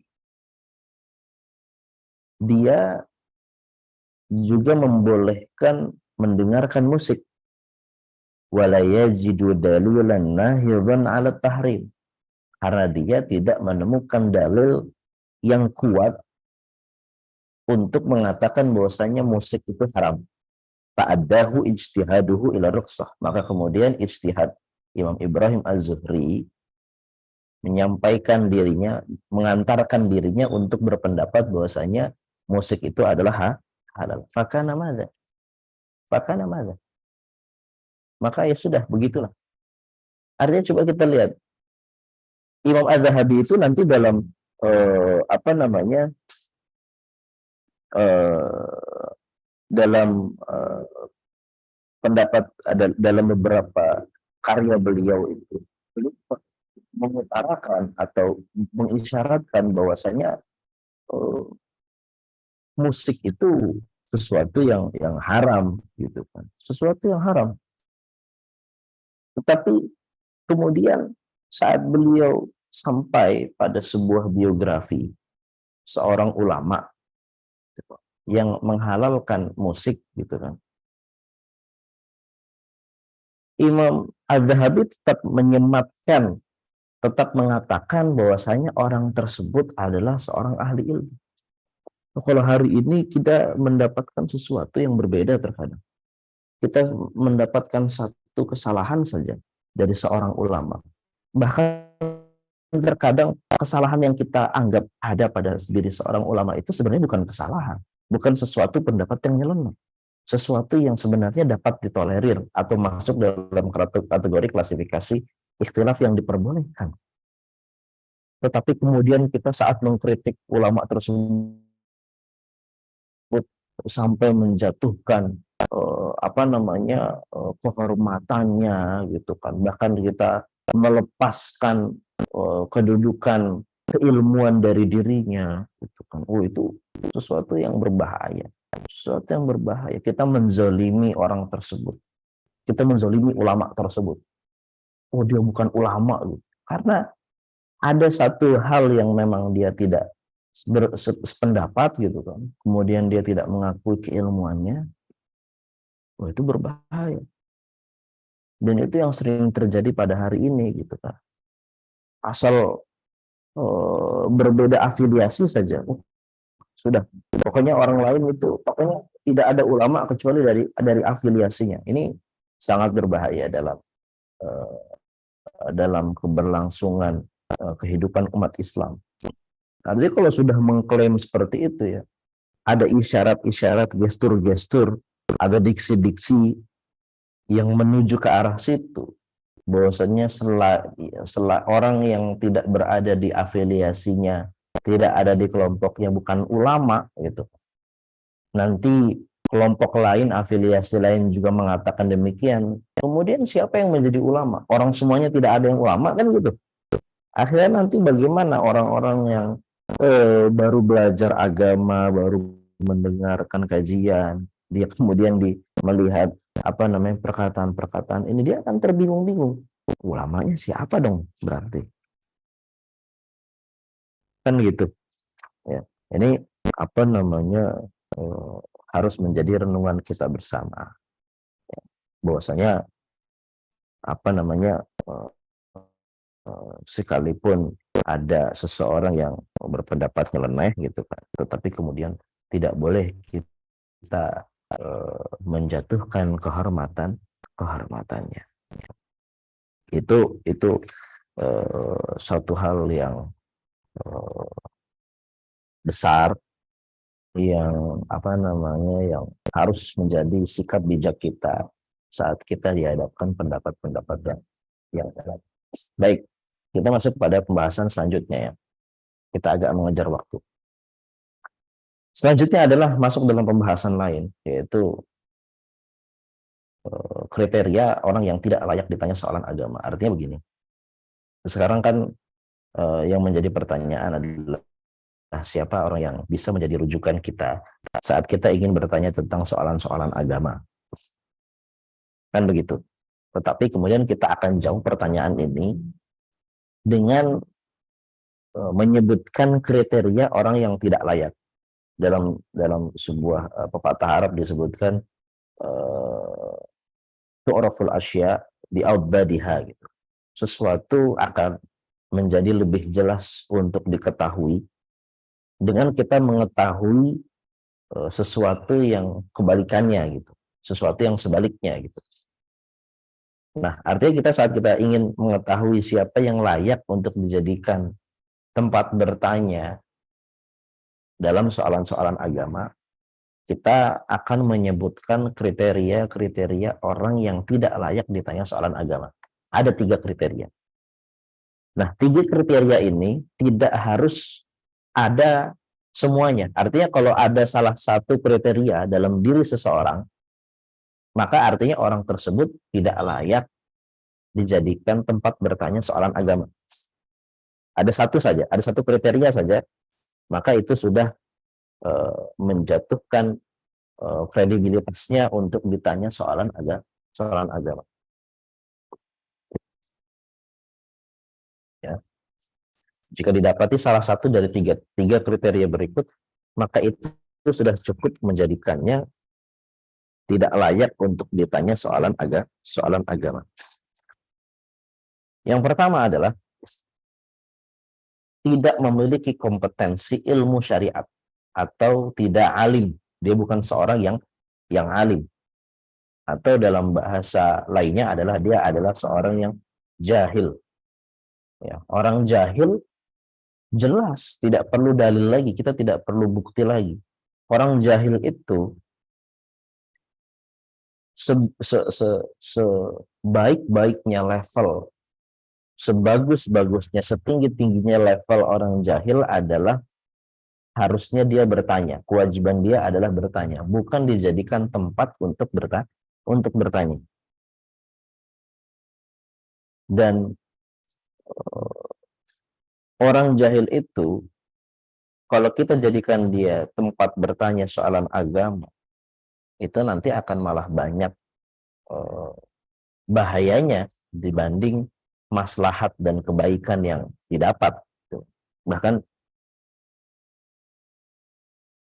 B: dia juga membolehkan mendengarkan musik. Wala yajidu dalilan nahidan 'ala tahrim. Karena dia tidak menemukan dalil yang kuat untuk mengatakan bahwasanya musik itu haram. Ta'addahu ijtihaduhu ila rukhsah. Maka kemudian ijtihad Imam Ibrahim Az-Zuhri menyampaikan dirinya, mengantarkan dirinya untuk berpendapat bahwasanya musik itu adalah halal. Fakana madza? Fakana madza? Maka ya sudah, begitulah. Artinya coba kita lihat. Imam Az-Zahabi itu nanti dalam dalam pendapat dalam beberapa karya beliau itu mengutarakan atau mengisyaratkan bahwasanya musik itu sesuatu yang haram gitu kan, sesuatu yang haram. Tetapi kemudian saat beliau sampai pada sebuah biografi seorang ulama yang menghalalkan musik gitu kan, Imam Az-Zahabi tetap menyematkan tetap mengatakan bahwasanya orang tersebut adalah seorang ahli ilmu. Kalau hari ini kita mendapatkan sesuatu yang berbeda terkadang. Kita mendapatkan satu kesalahan saja dari seorang ulama. Bahkan terkadang kesalahan yang kita anggap ada pada diri seorang ulama itu sebenarnya bukan kesalahan. Bukan sesuatu pendapat yang nyeleneh. Sesuatu yang sebenarnya dapat ditolerir atau masuk dalam kategori klasifikasi ikhtilaf yang diperbolehkan. Tetapi kemudian kita saat mengkritik ulama tersebut sampai menjatuhkan kehormatannya gitu kan, bahkan kita melepaskan kedudukan keilmuan dari dirinya gitu kan. Itu sesuatu yang berbahaya, kita menzalimi orang tersebut, kita menzalimi ulama tersebut. Dia bukan ulama gitu. Karena ada satu hal yang memang dia tidak sependapat gitu kan, kemudian dia tidak mengakui keilmuannya, itu berbahaya. Dan itu yang sering terjadi pada hari ini gitu kan. Asal berbeda afiliasi saja, sudah. Pokoknya orang lain itu, pokoknya tidak ada ulama kecuali dari afiliasinya. Ini sangat berbahaya dalam keberlangsungan kehidupan umat Islam. Artinya kalau sudah mengklaim seperti itu ya, ada isyarat-isyarat, gestur-gestur, ada diksi-diksi yang menuju ke arah situ, bahwasanya orang yang tidak berada di afiliasinya, tidak ada di kelompoknya, bukan ulama gitu. Nanti kelompok lain, afiliasi lain juga mengatakan demikian. Kemudian siapa yang menjadi ulama? Orang semuanya tidak ada yang ulama kan gitu. Akhirnya nanti bagaimana orang-orang yang baru belajar agama, baru mendengarkan kajian, dia kemudian melihat perkataan-perkataan ini, dia akan terbingung-bingung. Ulamanya siapa dong berarti? Kan gitu. Ya. Ini harus menjadi renungan kita bersama. Bahwasanya sekalipun ada seseorang yang berpendapat nyeleneh gitu kan, tetapi kemudian tidak boleh kita menjatuhkan kehormatannya. Itu suatu hal yang besar, yang yang harus menjadi sikap bijak kita saat kita dihadapkan pendapat-pendapat yang benar. Baik, kita masuk pada pembahasan selanjutnya ya. Kita agak mengejar waktu. Selanjutnya adalah masuk dalam pembahasan lain, yaitu kriteria orang yang tidak layak ditanya soalan agama. Artinya begini, sekarang kan yang menjadi pertanyaan adalah siapa orang yang bisa menjadi rujukan kita saat kita ingin bertanya tentang soalan-soalan agama. Kan begitu. Tetapi kemudian kita akan jawab pertanyaan ini dengan menyebutkan kriteria orang yang tidak layak. Dalam sebuah pepatah Arab disebutkan tu'raful asya bi'audadiha gitu. Sesuatu akan menjadi lebih jelas untuk diketahui dengan kita mengetahui sesuatu yang kebalikannya gitu, sesuatu yang sebaliknya gitu. Nah, artinya kita saat kita ingin mengetahui siapa yang layak untuk dijadikan tempat bertanya dalam soalan-soalan agama, kita akan menyebutkan kriteria-kriteria orang yang tidak layak ditanya soalan agama. Ada 3 kriteria. Nah, 3 kriteria ini tidak harus ada semuanya. Artinya kalau ada salah satu kriteria dalam diri seseorang, maka artinya orang tersebut tidak layak dijadikan tempat bertanya soalan agama. Ada satu kriteria saja, maka itu sudah menjatuhkan kredibilitasnya untuk ditanya soalan agama. Ya. Jika didapati salah satu dari tiga kriteria berikut, maka itu sudah cukup menjadikannya tidak layak untuk ditanya soalan agama. Yang pertama adalah tidak memiliki kompetensi ilmu syariat atau tidak alim. Dia bukan seorang yang alim. Atau dalam bahasa lainnya adalah dia adalah seorang yang jahil. Ya, orang jahil jelas tidak perlu dalil lagi, kita tidak perlu bukti lagi. Orang jahil itu sebaik-baiknya level, sebagus-bagusnya, setinggi-tingginya level orang jahil adalah harusnya dia bertanya. Kewajiban dia adalah bertanya, bukan dijadikan tempat untuk bertanya. Dan orang jahil itu, kalau kita jadikan dia tempat bertanya soalan agama, itu nanti akan malah banyak bahayanya dibanding maslahat dan kebaikan yang didapat. Bahkan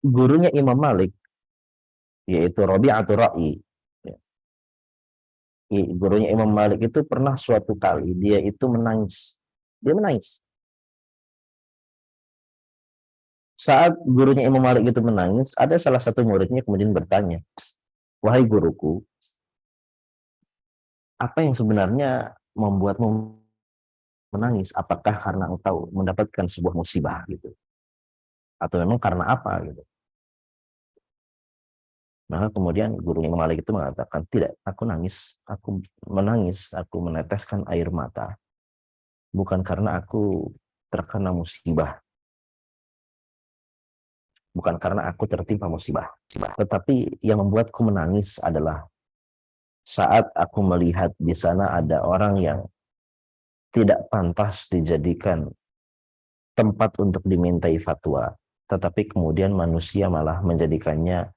B: gurunya Imam Malik, yaitu Rabi'atul Ra'i, gurunya Imam Malik itu pernah suatu kali dia itu menangis. Dia menangis. Saat gurunya Imam Malik itu menangis, ada salah satu muridnya kemudian bertanya, "Wahai guruku, apa yang sebenarnya membuatmu menangis? Apakah karena engkau mendapatkan sebuah musibah gitu? Atau memang karena apa gitu?" Maka kemudian gurunya Imam Malik itu mengatakan, "Tidak, aku menangis, aku meneteskan air mata. Bukan karena aku terkena musibah, bukan karena aku tertimpa musibah. Tetapi yang membuatku menangis adalah saat aku melihat di sana ada orang yang tidak pantas dijadikan tempat untuk dimintai fatwa, tetapi kemudian manusia malah menjadikannya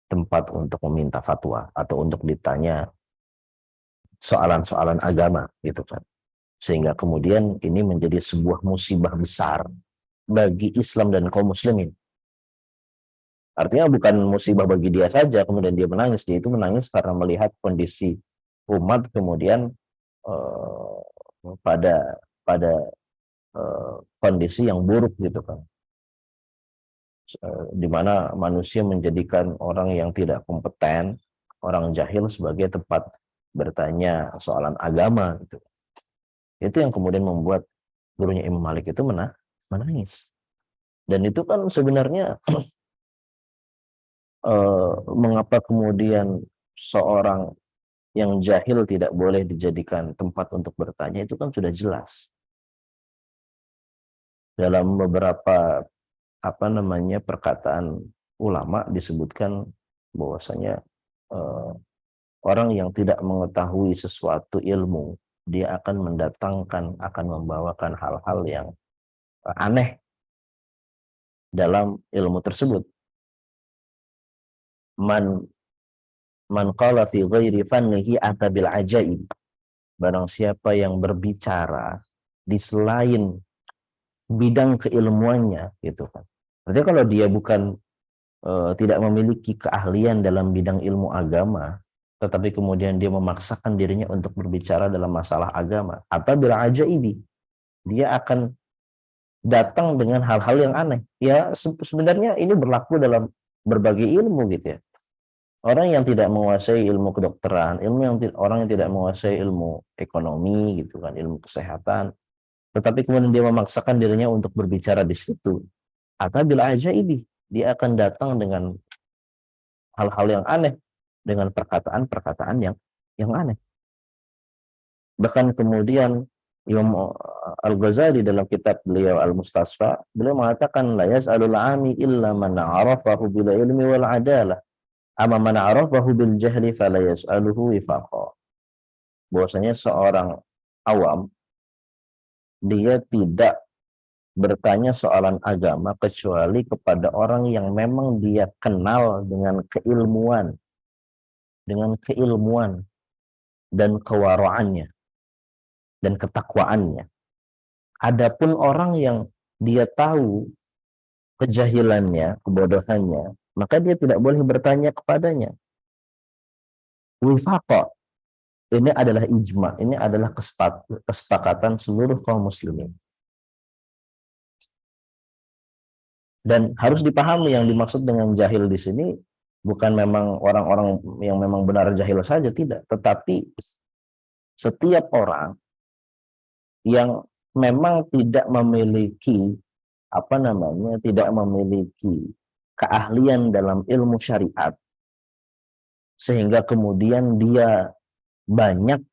B: tempat untuk meminta fatwa atau untuk ditanya soalan-soalan agama gitu kan. Sehingga kemudian ini menjadi sebuah musibah besar bagi Islam dan kaum muslimin. Artinya bukan musibah bagi dia saja, kemudian dia itu menangis karena melihat kondisi umat kemudian eh, pada kondisi yang buruk gitu kan. Di mana manusia menjadikan orang yang tidak kompeten, orang jahil sebagai tempat bertanya soalan agama gitu. Itu yang kemudian membuat gurunya Imam Malik itu menangis. Dan itu kan sebenarnya mengapa kemudian seorang yang jahil tidak boleh dijadikan tempat untuk bertanya, itu kan sudah jelas. Dalam beberapa perkataan ulama disebutkan bahwasanya orang yang tidak mengetahui sesuatu ilmu, dia akan membawakan hal-hal yang aneh dalam ilmu tersebut. Man qala fi ghairi fannihi ata bil ajaib. Barang siapa yang berbicara di selain bidang keilmuannya gitu kan. Berarti kalau dia bukan tidak memiliki keahlian dalam bidang ilmu agama, tetapi kemudian dia memaksakan dirinya untuk berbicara dalam masalah agama, atau bil ajaibi, dia akan datang dengan hal-hal yang aneh. Ya sebenarnya ini berlaku dalam berbagai ilmu gitu ya. Orang yang tidak menguasai ilmu kedokteran, orang yang tidak menguasai ilmu ekonomi gitu kan, ilmu kesehatan, tetapi kemudian dia memaksakan dirinya untuk berbicara di situ, atau bila ajaibi, dia akan datang dengan hal-hal yang aneh, dengan perkataan-perkataan yang aneh. Bahkan kemudian Imam Al-Ghazali dalam kitab beliau Al-Mustasfa, beliau mengatakan la yas'alul 'ami illa man 'arafahu bil ilmi wal 'adalah. Amma man 'arafahu bil jahli fala yas'aluhu wifaqa. Bahwasanya seorang awam dia tidak bertanya soalan agama kecuali kepada orang yang memang dia kenal dengan keilmuan dan kewaraannya dan ketakwaannya. Adapun orang yang dia tahu kejahilannya, kebodohannya, maka dia tidak boleh bertanya kepadanya. Wifaqa, ini adalah ijma, ini adalah kesepakatan seluruh kaum muslimin. Dan harus dipahami yang dimaksud dengan jahil di sini bukan memang orang-orang yang memang benar jahil saja, tidak, tetapi setiap orang yang memang tidak memiliki tidak memiliki keahlian dalam ilmu syariat, sehingga kemudian dia banyak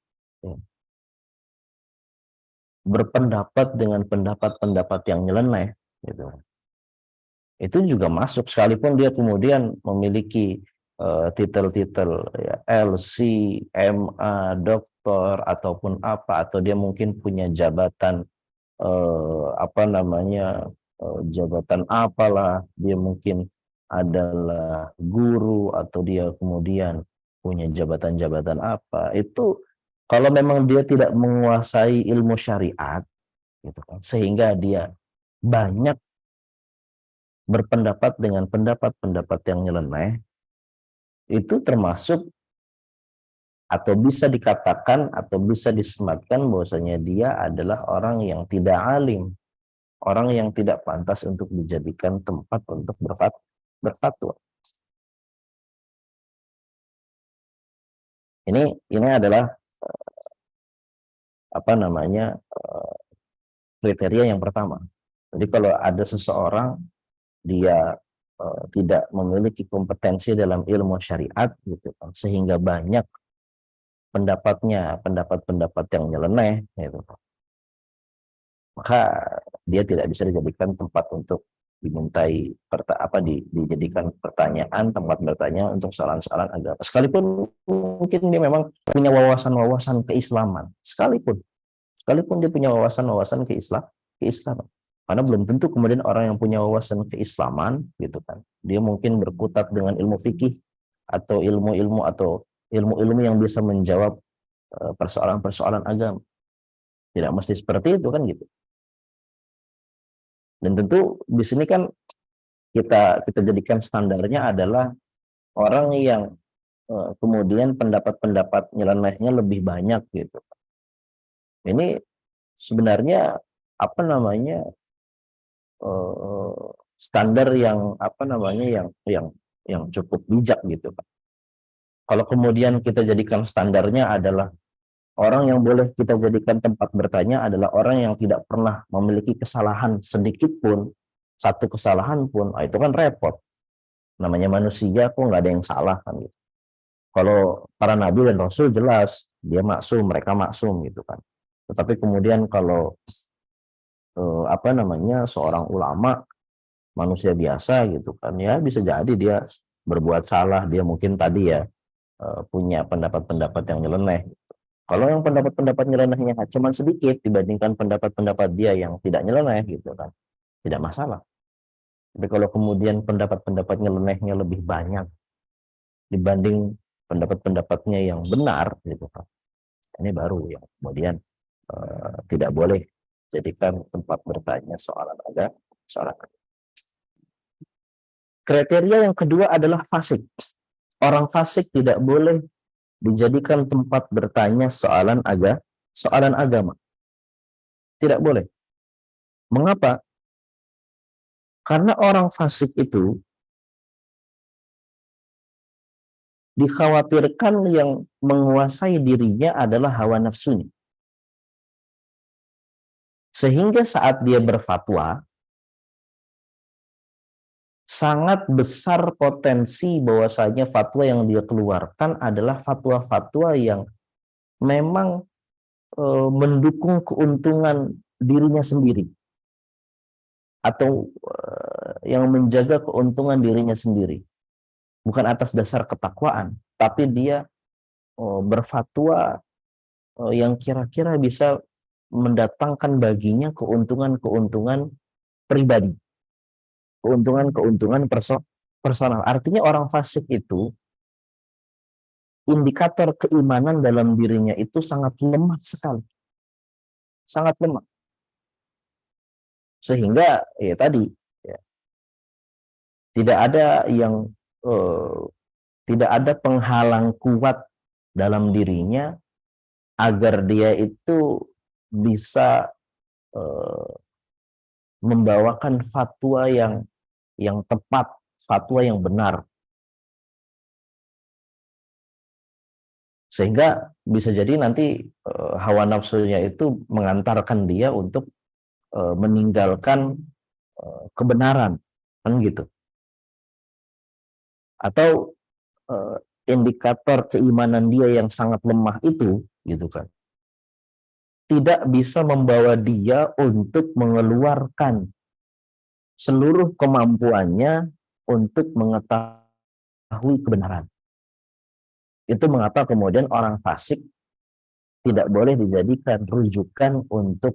B: ya, berpendapat dengan pendapat-pendapat yang nyeleneh, gitu. Itu juga masuk, sekalipun dia kemudian memiliki titel-titel ya, LC, MA, doktor ataupun apa, atau dia mungkin punya jabatan jabatan apalah, dia mungkin adalah guru atau dia kemudian punya jabatan-jabatan apa, itu kalau memang dia tidak menguasai ilmu syariat gitu kan, sehingga dia banyak berpendapat dengan pendapat-pendapat yang nyeleneh, itu termasuk atau bisa dikatakan atau bisa disematkan bahwasanya dia adalah orang yang tidak alim, orang yang tidak pantas untuk dijadikan tempat untuk berfatwa. Ini adalah kriteria yang pertama. Jadi kalau ada seseorang dia tidak memiliki kompetensi dalam ilmu syariat gitu kan, sehingga banyak pendapat-pendapat yang nyeleneh gitu, maka dia tidak bisa dijadikan tempat untuk dijadikan pertanyaan, tempat bertanya untuk soalan-soalan agama. Sekalipun mungkin dia memang punya wawasan-wawasan keislaman, sekalipun dia punya wawasan-wawasan keislaman. Karena belum tentu kemudian orang yang punya wawasan keislaman gitu kan, dia mungkin berkutat dengan ilmu fikih atau ilmu-ilmu yang bisa menjawab persoalan-persoalan agama. Tidak mesti seperti itu kan gitu. Dan tentu di sini kan kita jadikan standarnya adalah orang yang kemudian pendapat-pendapat nyelenehnya lebih banyak gitu. Ini sebenarnya standar yang yang cukup bijak gitu Pak. Kalau kemudian kita jadikan standarnya adalah orang yang boleh kita jadikan tempat bertanya adalah orang yang tidak pernah memiliki kesalahan sedikit pun, satu kesalahan pun, itu kan repot. Namanya manusia kok nggak ada yang salah kan gitu. Kalau para nabi dan rasul jelas dia maksum, mereka maksum gitu kan. Tetapi kemudian kalau seorang ulama, manusia biasa gitu kan, ya bisa jadi dia berbuat salah, dia mungkin tadi ya punya pendapat-pendapat yang nyeleneh. Kalau yang pendapat-pendapat nyelenehnya cuma sedikit dibandingkan pendapat-pendapat dia yang tidak nyeleneh gitu kan, tidak masalah. Tapi kalau kemudian pendapat-pendapat nyelenehnya lebih banyak dibanding pendapat-pendapatnya yang benar gitu kan, ini baru yang kemudian tidak boleh jadikan tempat bertanya soalan agama. Kriteria yang kedua adalah fasik. Orang fasik tidak boleh dijadikan tempat bertanya soalan agama. Tidak boleh. Mengapa? Karena orang fasik itu dikhawatirkan yang menguasai dirinya adalah hawa nafsunya. Sehingga saat dia berfatwa, sangat besar potensi bahwasanya fatwa yang dia keluarkan adalah fatwa-fatwa yang memang mendukung keuntungan dirinya sendiri atau yang menjaga keuntungan dirinya sendiri, bukan atas dasar ketakwaan, tapi dia berfatwa yang kira-kira bisa mendatangkan baginya keuntungan-keuntungan pribadi, keuntungan-keuntungan personal. Artinya orang fasik itu indikator keimanan dalam dirinya itu sangat lemah sekali. Sangat lemah. Sehingga ya tadi ya, tidak ada penghalang kuat dalam dirinya agar dia itu bisa membawakan fatwa yang yang tepat, fatwa yang benar. Sehingga bisa jadi nanti hawa nafsunya itu mengantarkan dia untuk meninggalkan kebenaran, kan gitu. Atau indikator keimanan dia yang sangat lemah itu, gitu kan, tidak bisa membawa dia untuk mengeluarkan seluruh kemampuannya untuk mengetahui kebenaran. Itu mengapa kemudian orang fasik tidak boleh dijadikan rujukan untuk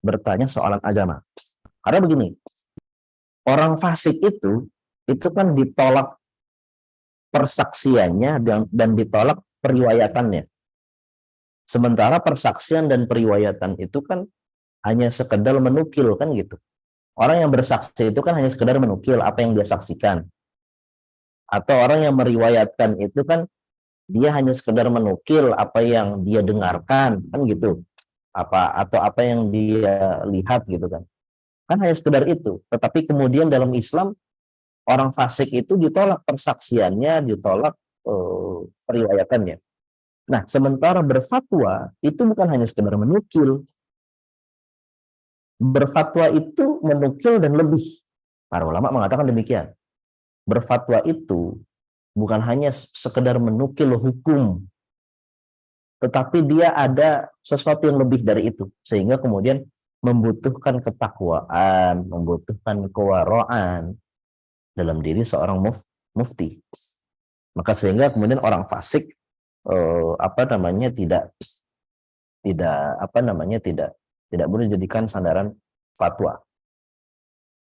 B: bertanya soalan agama. Karena begini, orang fasik itu kan ditolak persaksiannya dan ditolak periwayatannya. Sementara persaksian dan periwayatan itu kan hanya sekedar menukil, kan gitu. Orang yang bersaksi itu kan hanya sekedar menukil apa yang dia saksikan. Atau orang yang meriwayatkan itu kan dia hanya sekedar menukil apa yang dia dengarkan, kan gitu. Atau apa yang dia lihat gitu kan. Kan hanya sekedar itu. Tetapi kemudian dalam Islam orang fasik itu ditolak persaksiannya, ditolak periwayatannya. Nah, sementara berfatwa itu bukan hanya sekedar menukil. Berfatwa itu menukil dan lebih. Para ulama mengatakan demikian. Berfatwa itu bukan hanya sekedar menukil hukum, tetapi dia ada sesuatu yang lebih dari itu. Sehingga kemudian membutuhkan ketakwaan, membutuhkan kewaraan dalam diri seorang mufti. Maka sehingga kemudian orang fasik tidak boleh dijadikan sandaran fatwa.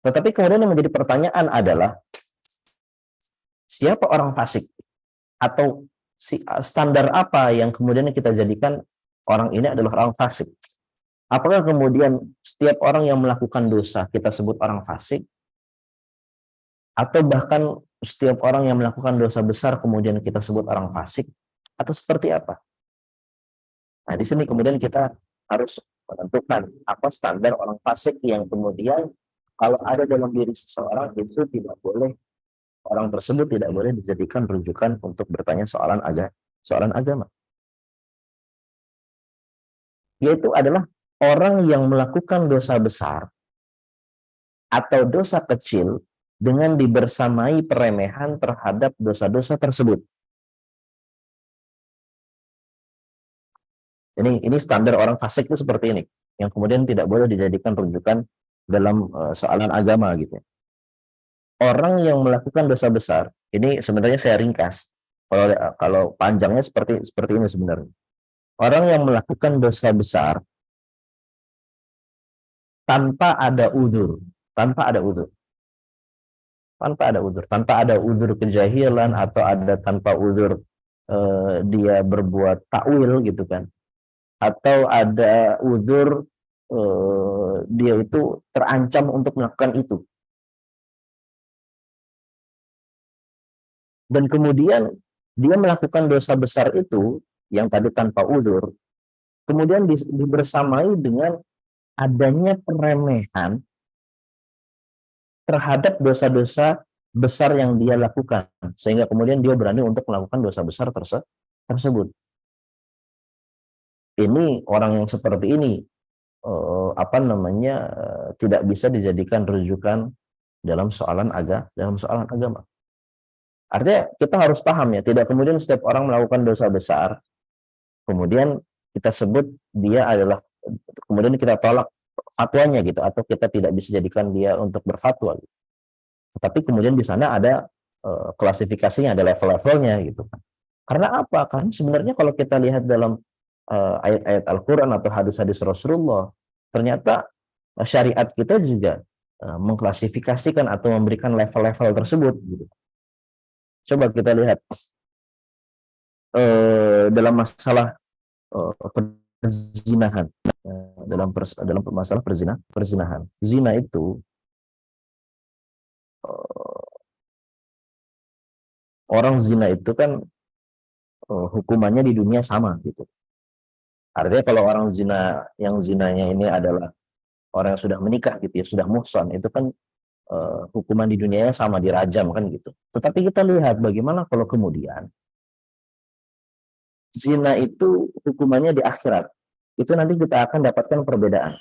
B: Tetapi kemudian yang menjadi pertanyaan adalah siapa orang fasik, atau standar apa yang kemudian kita jadikan orang ini adalah orang fasik? Apakah kemudian setiap orang yang melakukan dosa kita sebut orang fasik, atau bahkan setiap orang yang melakukan dosa besar kemudian kita sebut orang fasik, atau seperti apa? Nah, di sini kemudian kita harus menentukan apa standar orang fasik yang kemudian kalau ada dalam diri seseorang itu tidak boleh, orang tersebut tidak boleh dijadikan rujukan untuk bertanya soalan agama. Yaitu adalah orang yang melakukan dosa besar atau dosa kecil dengan dibersamai peremehan terhadap dosa-dosa tersebut. Ini standar orang fasik itu seperti ini, yang kemudian tidak boleh dijadikan rujukan dalam soalan agama gitu. Orang yang melakukan dosa besar, ini sebenarnya saya ringkas. Kalau panjangnya seperti ini sebenarnya. Orang yang melakukan dosa besar tanpa ada uzur, tanpa ada uzur kejahilan, atau tanpa uzur dia berbuat takwil gitu kan, atau ada uzur dia itu terancam untuk melakukan itu, dan kemudian dia melakukan dosa besar itu yang tadi tanpa uzur, kemudian dibersamai dengan adanya peremehan terhadap dosa-dosa besar yang dia lakukan, sehingga kemudian dia berani untuk melakukan dosa besar tersebut. Ini orang yang seperti ini tidak bisa dijadikan rujukan dalam soalan agama. Artinya kita harus paham ya, tidak kemudian setiap orang melakukan dosa besar kemudian kita sebut dia adalah, kemudian kita tolak fatwanya gitu, atau kita tidak bisa jadikan dia untuk berfatwa gitu. Tetapi kemudian di sana ada klasifikasinya, ada level-levelnya gitu. Karena apa? Karena sebenarnya kalau kita lihat dalam ayat-ayat Al-Quran atau hadis-hadis Rasulullah, ternyata syariat kita juga mengklasifikasikan atau memberikan level-level tersebut gitu. Coba kita lihat dalam masalah perzinahan, dalam masalah perzinahan. Zina itu orang zina itu kan hukumannya di dunia sama gitu. Artinya kalau orang zina yang zinanya ini adalah orang yang sudah menikah gitu ya, sudah muhsan, itu kan hukuman di dunianya sama, dirajam kan gitu. Tetapi kita lihat bagaimana kalau kemudian zina itu hukumannya di akhirat. Itu nanti kita akan dapatkan perbedaan.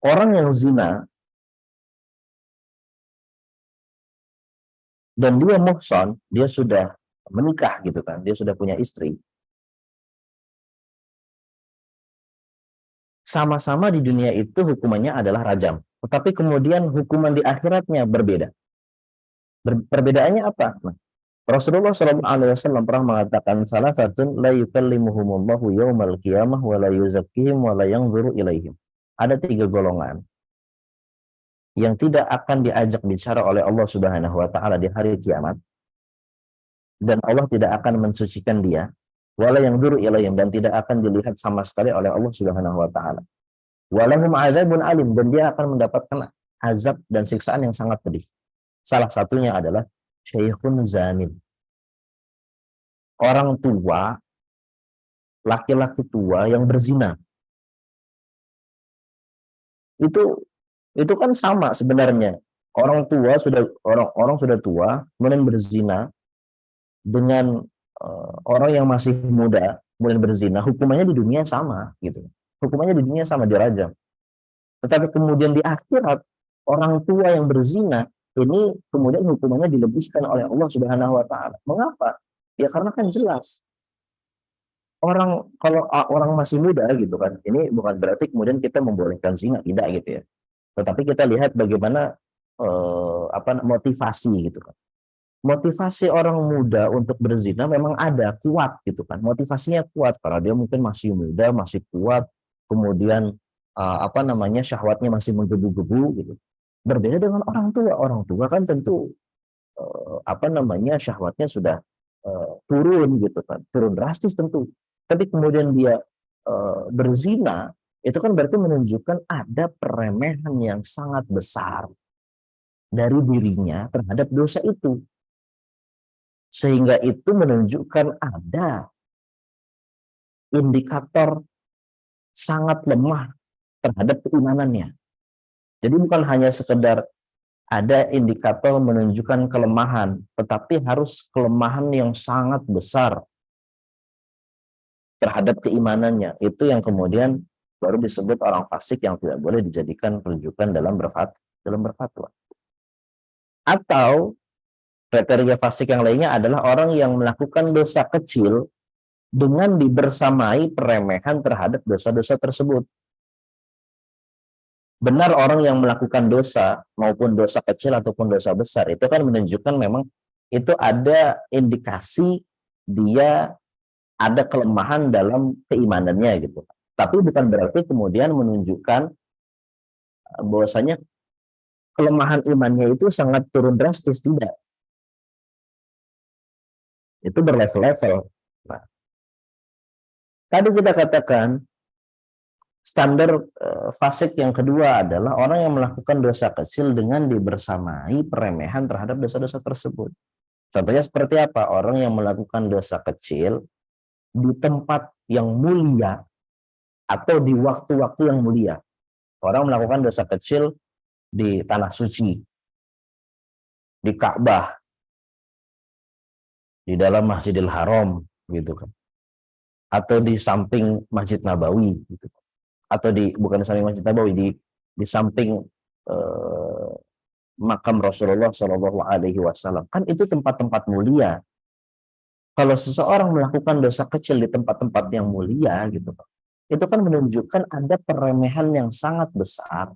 B: Orang yang zina dan dia muhsan, dia sudah menikah gitu kan, dia sudah punya istri. Sama-sama di dunia itu hukumannya adalah rajam. Tetapi kemudian hukuman di akhiratnya berbeda. Perbedaannya apa? Nah, Rasulullah SAW pernah mengatakan salah satu la yukallimuhumullahu yaumal qiyamah wa la yuzakkihim wa la yanzuru ilaihim. Ada 3 golongan yang tidak akan diajak bicara oleh Allah Subhanahu wa taala di hari kiamat, dan Allah tidak akan mensucikan dia, wala yanzuru ilaihim, dan tidak akan dilihat sama sekali oleh Allah Subhanahu wa taala. Walahum adzabun alim, dan dia akan mendapatkan azab dan siksaan yang sangat pedih. Salah satunya adalah syaikhun zanin. Orang tua, laki-laki tua yang berzina. Itu kan sama sebenarnya. Orang tua sudah orang sudah tua kemudian berzina dengan orang yang masih muda kemudian berzina, hukumannya di dunia sama gitu. Hukumannya di dunia sama, dirajam. Tetapi kemudian di akhirat orang tua yang berzina ini kemudian hukumannya dilebihkan oleh Allah Subhanahu wa taala. Mengapa? Ya karena kan jelas orang, kalau orang masih muda gitu kan, ini bukan berarti kemudian kita membolehkan zina, tidak gitu ya. Tetapi kita lihat bagaimana motivasi gitu kan. Motivasi orang muda untuk berzina memang ada, kuat gitu kan. Motivasinya kuat karena dia mungkin masih muda, masih kuat, kemudian syahwatnya masih menggebu-gebu gitu. Berbeda dengan orang tua. Orang tua kan tentu syahwatnya sudah turun gitu kan, turun drastis tentu. Tapi kemudian dia berzina, itu kan berarti menunjukkan ada peremehan yang sangat besar dari dirinya terhadap dosa itu. Sehingga itu menunjukkan ada indikator sangat lemah terhadap keimanannya. Jadi bukan hanya sekedar ada indikator menunjukkan kelemahan, tetapi harus kelemahan yang sangat besar terhadap keimanannya. Itu yang kemudian baru disebut orang fasik yang tidak boleh dijadikan rujukan dalam berfatwa. Atau kriteria fasik yang lainnya adalah orang yang melakukan dosa kecil dengan dibersamai peremehan terhadap dosa-dosa tersebut. Benar, orang yang melakukan dosa maupun dosa kecil ataupun dosa besar itu kan menunjukkan memang itu ada indikasi dia ada kelemahan dalam keimanannya gitu. Tapi bukan berarti kemudian menunjukkan bahwasanya kelemahan imannya itu sangat turun drastis, tidak. Itu berlevel-level. Nah, tadi kita katakan standar fasik yang kedua adalah orang yang melakukan dosa kecil dengan dibersamai peremehan terhadap dosa-dosa tersebut. Contohnya seperti apa? Orang yang melakukan dosa kecil di tempat yang mulia atau di waktu-waktu yang mulia. Orang melakukan dosa kecil di tanah suci, di Ka'bah, di dalam Masjidil Haram gitu kan. Atau di samping Masjid Nabawi gitu. Atau bukan di samping Masjid Nabawi, di samping makam Rasulullah Shallallahu Alaihi Wasallam. Kan itu tempat-tempat mulia. Kalau seseorang melakukan dosa kecil di tempat-tempat yang mulia gitu, itu kan menunjukkan ada peremehan yang sangat besar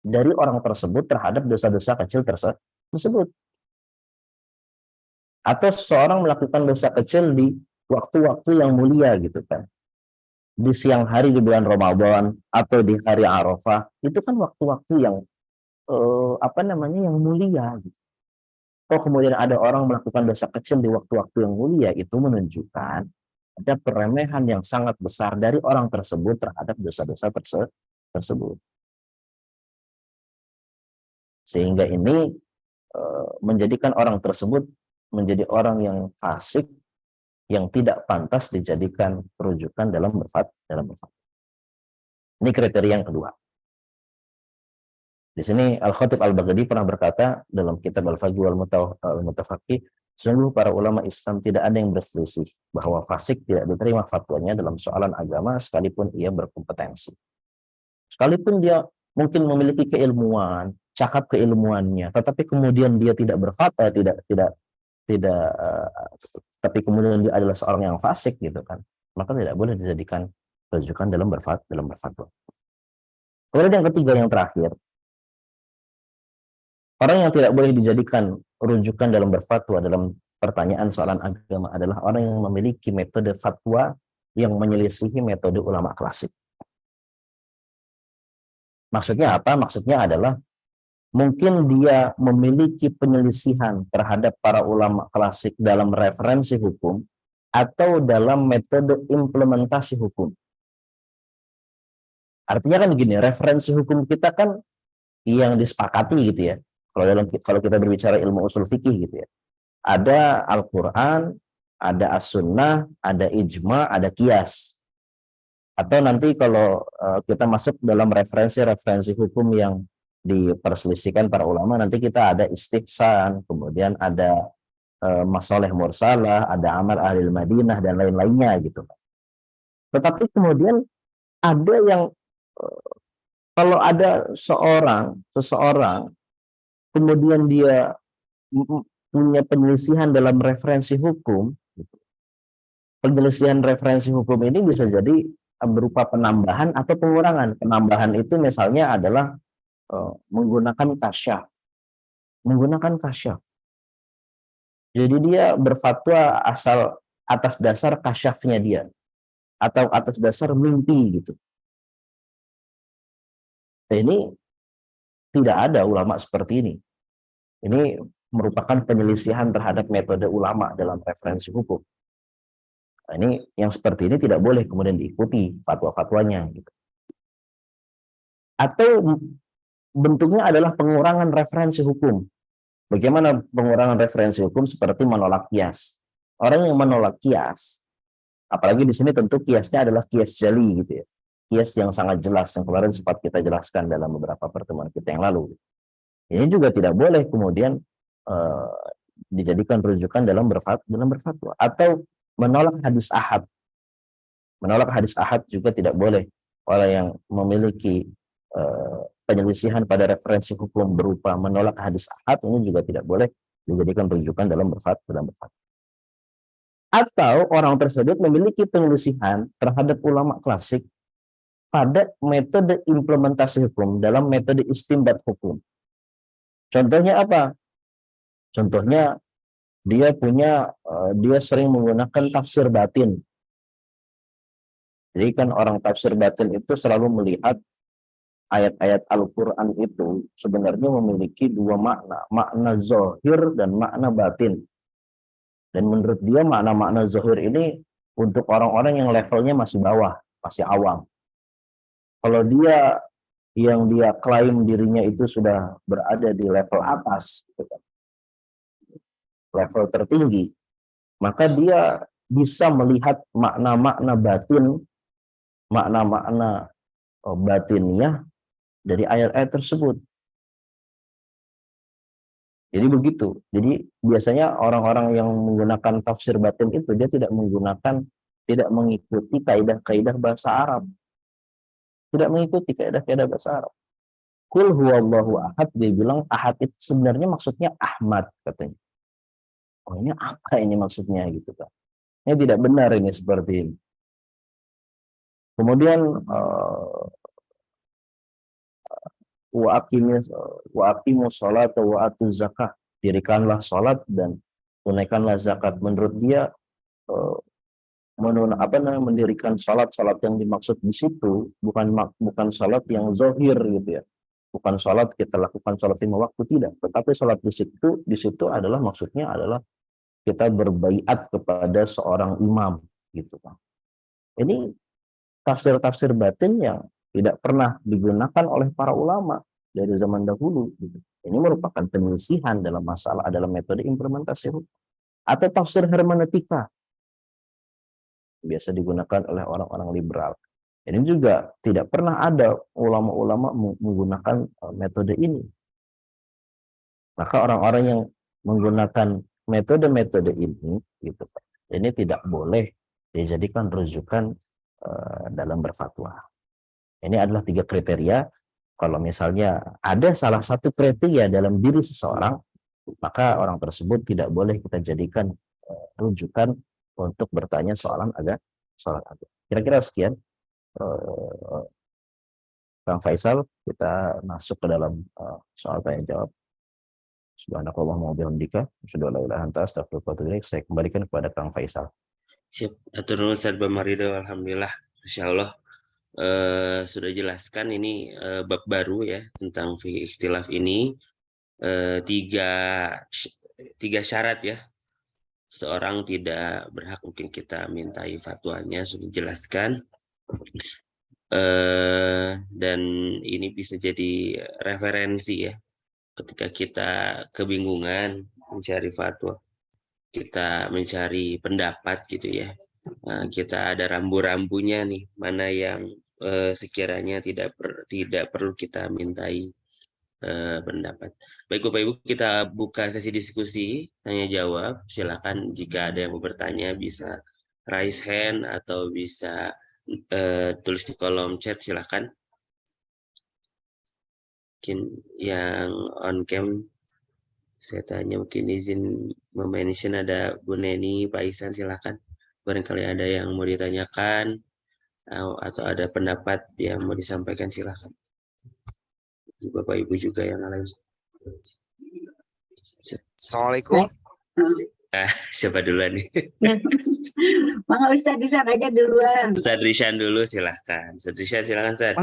B: dari orang tersebut terhadap dosa-dosa kecil tersebut. Atau seseorang melakukan dosa kecil di waktu-waktu yang mulia gitu kan. Di siang hari di bulan Ramadan atau di hari Arafah, itu kan waktu-waktu yang yang mulia gitu. Kemudian ada orang melakukan dosa kecil di waktu-waktu yang mulia, itu menunjukkan ada peremehan yang sangat besar dari orang tersebut terhadap dosa-dosa tersebut. Sehingga ini menjadikan orang tersebut menjadi orang yang fasik, yang tidak pantas dijadikan rujukan dalam berfatwa. Ini kriteria yang kedua. Di sini Al-Khatib Al-Baghdadi pernah berkata dalam kitab Al-Faqih Wal-Mutafaqih, sungguh para ulama Islam tidak ada yang berselisih bahwa fasik tidak diterima fatwanya dalam soalan agama sekalipun ia berkompetensi. Sekalipun dia mungkin memiliki keilmuan, cakap keilmuannya, tetapi kemudian dia tidak berfatwa, tapi kemudian dia adalah seorang yang fasik gitu kan, maka tidak boleh dijadikan rujukan dalam berfatwa. Kemudian yang ketiga, yang terakhir, orang yang tidak boleh dijadikan rujukan dalam berfatwa dalam pertanyaan soalan agama adalah orang yang memiliki metode fatwa yang menyelisihi metode ulama klasik. Maksudnya apa? Maksudnya adalah mungkin dia memiliki penyelisihan terhadap para ulama klasik dalam referensi hukum atau dalam metode implementasi hukum. Artinya kan gini, referensi hukum kita kan yang disepakati gitu ya. Kalau kita berbicara ilmu usul fikih gitu ya. Ada Al-Qur'an, ada As-Sunnah, ada ijma, ada qiyas. Atau nanti kalau kita masuk dalam referensi hukum yang diperselisihkan para ulama, nanti kita ada istihsan, kemudian ada masalih mursalah, ada amal ahli Madinah dan lain-lainnya gitu. Tetapi kemudian ada yang kalau ada seseorang kemudian dia punya penyelisihan dalam referensi hukum, penyelisihan referensi hukum ini bisa jadi berupa penambahan atau pengurangan. Penambahan itu misalnya adalah menggunakan kasyaf. Jadi dia berfatwa asal atas dasar kasyafnya dia atau atas dasar mimpi gitu. Ini tidak ada ulama seperti ini. Ini merupakan penyelisihan terhadap metode ulama dalam referensi hukum. Nah, ini yang seperti ini tidak boleh kemudian diikuti fatwa-fatwanya gitu. Atau bentuknya adalah pengurangan referensi hukum. Bagaimana pengurangan referensi hukum? Seperti menolak qiyas. Orang yang menolak qiyas, apalagi di sini tentu qiyasnya adalah qiyas jali gitu ya. Qiyas yang sangat jelas yang kemarin sempat kita jelaskan dalam beberapa pertemuan kita yang lalu. Ini juga tidak boleh kemudian dijadikan rujukan dalam berfatwa. Atau menolak hadis ahad. Menolak hadis ahad juga tidak boleh. Orang yang memiliki penyelisihan pada referensi hukum berupa menolak hadis ahad ini juga tidak boleh dijadikan rujukan dalam berfatwa. Atau orang tersebut memiliki penyelisihan terhadap ulama klasik pada metode implementasi hukum dalam metode istinbat hukum. Contohnya apa? Contohnya dia sering menggunakan tafsir batin. Jadi kan orang tafsir batin itu selalu melihat ayat-ayat Al-Quran itu sebenarnya memiliki dua makna zahir dan makna batin. Dan menurut dia makna-makna zahir ini untuk orang-orang yang levelnya masih bawah, masih awam. Kalau dia klaim dirinya itu sudah berada di level atas, level tertinggi, maka dia bisa melihat makna-makna batinnya dari ayat-ayat tersebut. Jadi begitu. Jadi biasanya orang-orang yang menggunakan tafsir batin itu dia tidak mengikuti kaidah-kaidah bahasa Arab. Tidak mengikuti kaidah-kaidah bahasa Arab. Qul huwallahu ahad, dia bilang ahad itu sebenarnya maksudnya Ahmad katanya. Oh, ini apa ini maksudnya gitu kan. Ini tidak benar ini seperti ini. Kemudian wa aqimus sholata wa atuz zakah, dirikanlah salat dan tunaikanlah zakat. Menurut dia mendirikan salat yang dimaksud di situ bukan salat yang zahir gitu ya. Bukan salat kita lakukan salat 5 waktu, tidak, tetapi salat di situ adalah maksudnya adalah kita berbaiat kepada seorang imam gitu kan. Ini tafsir batin yang tidak pernah digunakan oleh para ulama dari zaman dahulu gitu. Ini merupakan penyelisihan dalam metode implementasi hukum. Atau tafsir hermeneutika biasa digunakan oleh orang-orang liberal. Ini juga tidak pernah ada ulama-ulama menggunakan metode ini. Maka orang-orang yang menggunakan metode-metode ini, gitu, ini tidak boleh dijadikan rujukan dalam berfatwa. Ini adalah 3 kriteria. Kalau misalnya ada salah satu kriteria dalam diri seseorang, maka orang tersebut tidak boleh kita jadikan rujukan untuk bertanya soalan agama. Kira-kira sekian, Kang Faisal, kita masuk ke dalam soal tanya jawab. Subhanakallahumma wa bihamdika, asyhadu an la ilaha illa anta, astaghfiruka wa atubu ilaik. Saya kembalikan kepada Kang Faisal.
A: Siap, atur nuhun Ustaz Bamarido, alhamdulillah, Masya Allah. Sudah jelaskan ini bab baru ya tentang fikih ikhtilaf ini, tiga syarat ya, seorang tidak berhak mungkin kita mintai fatwanya, sudah dijelaskan, dan ini bisa jadi referensi ya ketika kita kebingungan mencari fatwa, kita mencari pendapat gitu ya. Nah, kita ada rambu-rambunya nih, mana yang sekiranya tidak perlu kita mintai pendapat. Baik Bapak Ibu, kita buka sesi diskusi tanya jawab. Silakan jika ada yang mau bertanya bisa raise hand atau bisa tulis di kolom chat, silakan. Mungkin yang on cam saya tanya, mungkin izin mention ada Bu Neni, Pak Ihsan, silakan. Barangkali ada yang mau ditanyakan atau ada pendapat yang mau disampaikan, silakan. Bapak Ibu juga yang lain.
C: Assalamualaikum.
A: Siapa duluan nih?
D: Mangga Ustaz Rishan aja duluan.
A: Ustaz Rishan dulu, silahkan. Ustaz Rishan, silahkan Ustaz.